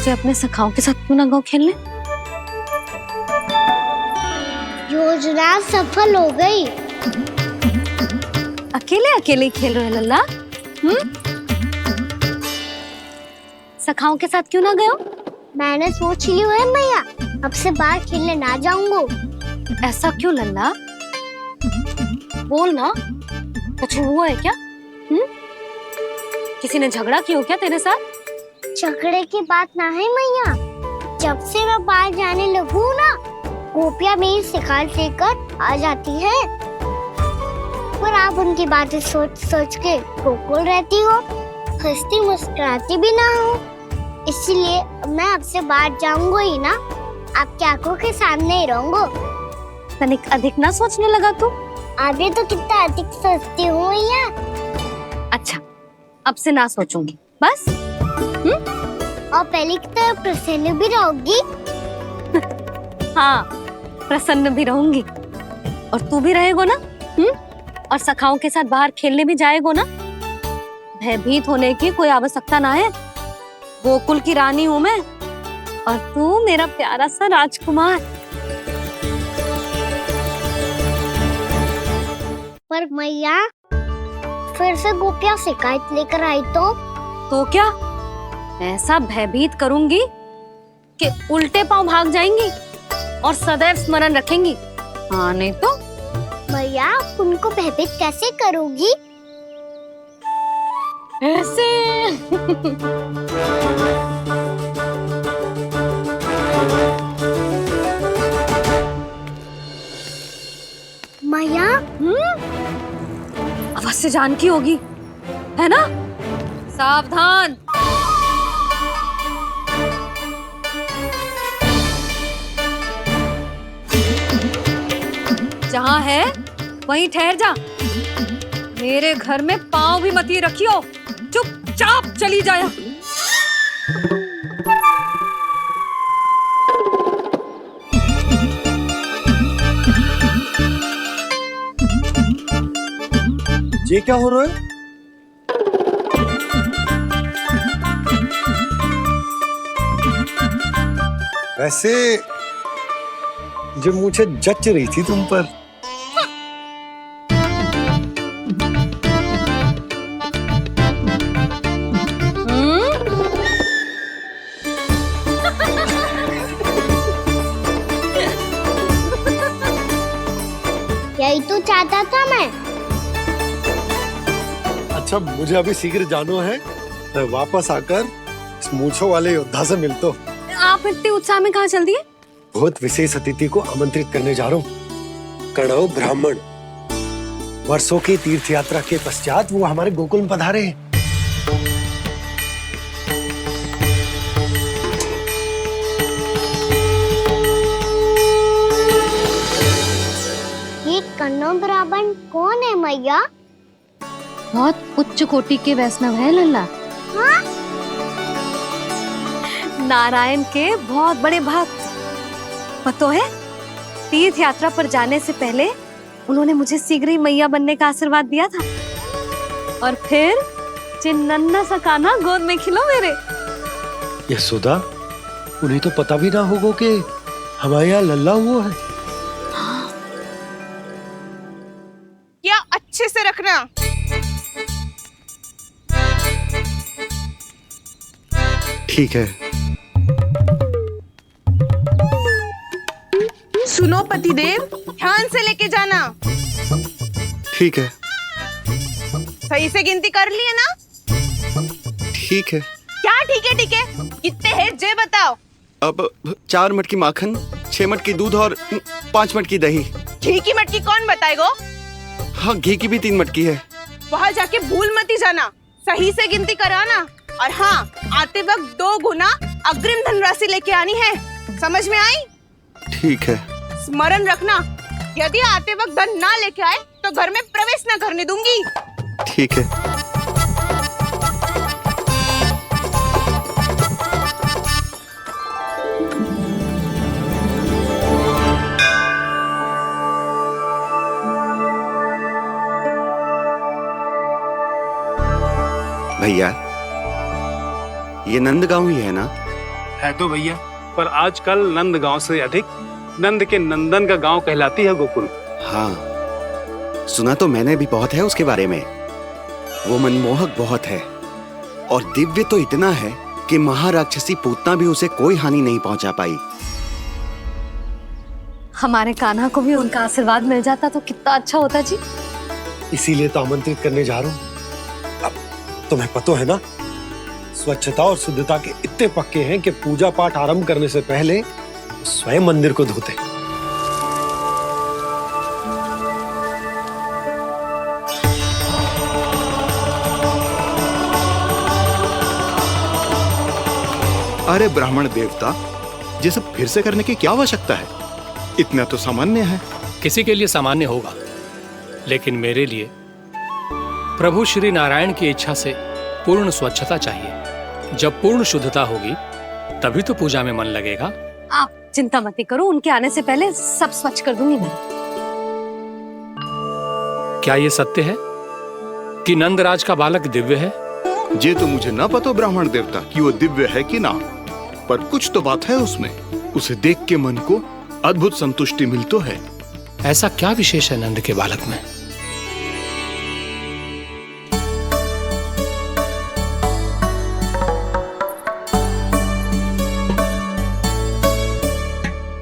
अपने सखाओं के साथ क्यों ना गाँव खेलने? योजना सफल हो गई। अकेले अकेले ही खेल रहे हो लल्ला? सखाओं के साथ क्यों ना गए हो? मैंने सोच लिया है मैया, अब से बाहर खेलने ना जाऊंगा। ऐसा क्यों लल्ला? बोल ना, कुछ हुआ है क्या? किसी ने झगड़ा किया हो क्या तेरे साथ? झगड़े की बात ना है मैया, जब से मैं बाहर जाने लगू ना, गोपियाँ मेरी शिकार लेकर आ जाती है। पर आप उनकी बातें सोच सोच के गोकुल रहती हो, हंसती मुस्कुराती भी ना हो। इसलिए मैं आपसे बाहर जाऊंगा ही ना, आपकी आंखों के सामने ही रहूंगा। तनिक अधिक ना सोचने लगा तू? आगे तो कितना अधिक सोचती हूँ मैया। अच्छा, अब से ना सोचूंगी बस। और पहले की तरह प्रसन्न भी रहोगी? हाँ, प्रसन्न भी रहूंगी। और तू भी रहेगा ना? और सखाओं के साथ बाहर खेलने भी जाएगा ना? भयभीत होने की कोई आवश्यकता ना है। गोकुल की रानी हूँ मैं, और तू मेरा प्यारा सा राजकुमार। पर मैया, फिर से गोपियाँ शिकायत लेकर आई तो क्या? ऐसा भयभीत करूंगी कि उल्टे पांव भाग जाएंगी और सदैव स्मरण रखेंगी। हाँ नहीं तो? भैया, उनको भयभीत कैसे करोगी? ऐसे। मैया, अवश्य जानकी होगी, है ना? सावधान। जहाँ है वहीं ठहर जा। मेरे घर में पाँव भी मत ही रखियो, चुपचाप चली जाया। ये क्या हो रहा है? वैसे जो मुझे जच रही थी तुम पर। यही तो चाहता था मैं। अच्छा, मुझे अभी शीघ्र जाना है। मैं वापस आकर इस मूंछों वाले योद्धा से मिलता हूँ। आप इतने उत्साह में कहाँ चल दिए? बहुत विशेष अतिथि को आमंत्रित करने जा रहा हूँ। कणव ब्राह्मण। वर्षों की तीर्थ यात्रा के पश्चात वो हमारे गोकुल में पधारे हैं। ये कणव ब्राह्मण कौन है मैया? बहुत उच्च कोटि के वैष्णव है लल्ला। हाँ? नारायण के बहुत बड़े भक्त। पता है, तीर्थ यात्रा पर जाने से पहले उन्होंने मुझे शीघ्र ही मैया बनने का आशीर्वाद दिया था। और फिर चिन्नन्ना सा कान्हा गोद में खिलो मेरे। यशोदा, उन्हें तो पता भी ना होगा कि हमारे यहाँ लल्ला हुआ है। क्या अच्छे से रखना। ठीक है। सुनो पतिदेव, ध्यान से लेके जाना। ठीक है। सही से गिनती कर लिए ना? ठीक है। क्या ठीक है ठीक है? कितने हैं जे बताओ। अब 4 मटकी माखन, 6 मटकी दूध और 5 मटकी दही। घी की मटकी कौन बताएगा? हाँ, घी की भी 3 मटकी है। वहाँ जाके भूल मत ही जाना, सही से गिनती कराना। और हाँ, आते वक्त 2 गुना अग्रिम धनराशि लेके आनी है। समझ में आई? ठीक है। स्मरण रखना, यदि आते वक्त धन ना लेके आए तो घर में प्रवेश न करने दूंगी। ठीक है। भैया, ये नंदगांव ही है ना? है तो भैया, पर आजकल नंदगांव से अधिक नंद के नंदन का गांव कहलाती है गोकुल। हाँ, सुना तो मैंने भी बहुत है उसके बारे में। वो मनमोहक बहुत है और दिव्य तो इतना है कि महाराक्षसी पूतना भी उसे कोई हानि नहीं पहुंचा पाई। हमारे कान्हा को भी उनका आशीर्वाद मिल जाता तो कितना अच्छा होता जी। इसीलिए तो आमंत्रित करने जा रहा हूँ। अब तुम्हें पता है ना, स्वच्छता और शुद्धता के इतने पक्के हैं कि पूजा पाठ आरंभ करने से पहले स्वयं मंदिर को धोते। अरे ब्राह्मण देवता, ये सब फिर से करने की क्या आवश्यकता है? इतना तो सामान्य है। किसी के लिए सामान्य होगा, लेकिन मेरे लिए प्रभु श्री नारायण की इच्छा से पूर्ण स्वच्छता चाहिए। जब पूर्ण शुद्धता होगी तभी तो पूजा में मन लगेगा। आप चिंता मत करो, उनके आने से पहले सब स्वच्छ कर दूंगी मैं। क्या ये सत्य है कि नंदराज का बालक दिव्य है? ये तो मुझे ना पता ब्राह्मण देवता कि वो दिव्य है कि ना, पर कुछ तो बात है उसमें। उसे देख के मन को अद्भुत संतुष्टि मिल तो है। ऐसा क्या विशेष है नंद के बालक में?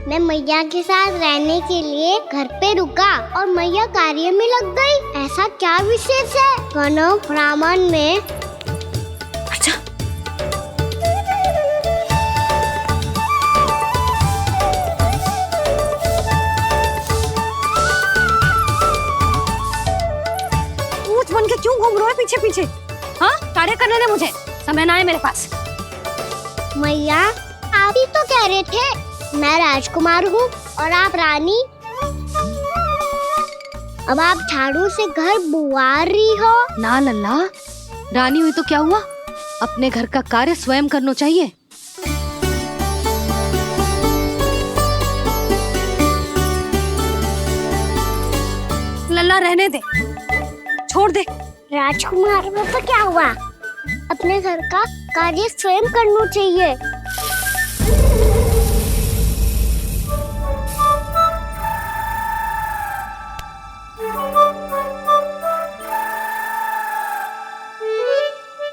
मैं मैया के साथ रहने के लिए घर पे रुका और मैया कार्य में लग गई। ऐसा क्या विशेष है वनो ब्राह्मण में? अच्छा, ऊंच बन के क्यों घूम रहे हो पीछे पीछे? हाँ, कार्य करने दे मुझे, समय ना है मेरे पास। मैया, आप ही तो कह रहे थे मैं राजकुमार हूँ और आप रानी। अब आप झाड़ू से घर बुआर रही हो। ना लल्ला, रानी हुई तो क्या हुआ, अपने घर का कार्य स्वयं करना चाहिए। लल्ला रहने दे, छोड़ दे। राजकुमार में तो क्या हुआ, अपने घर का कार्य स्वयं करना चाहिए।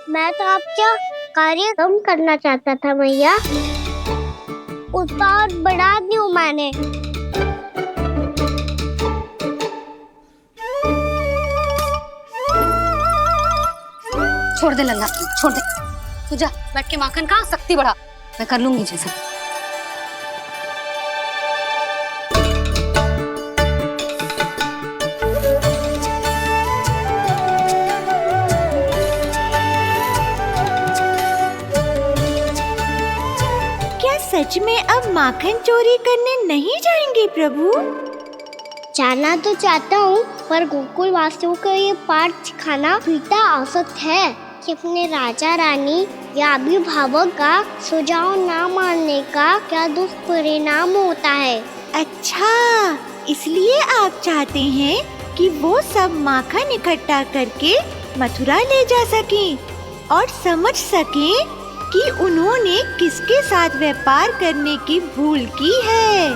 मैं तो आपका कार्य कम करना चाहता था मैया, उसका और बढ़ा दूं मैंने। छोड़ दे लल्ला, छोड़ दे। तू जा बैठ के माखन खा, शक्ति बढ़ा, मैं कर लूंगी जैसा। सच में अब माखन चोरी करने नहीं जाएंगे प्रभु? जाना तो चाहता हूँ, पर गोकुल वासियों को ये पाठ सिखाना पिता औसत है कि अपने राजा रानी या अभिभावक का सुझाव ना मानने का क्या दुष्परिणाम होता है। अच्छा, इसलिए आप चाहते हैं कि वो सब माखन इकट्ठा करके मथुरा ले जा सकें और समझ सकें कि उन्होंने किसके साथ व्यापार करने की भूल की है।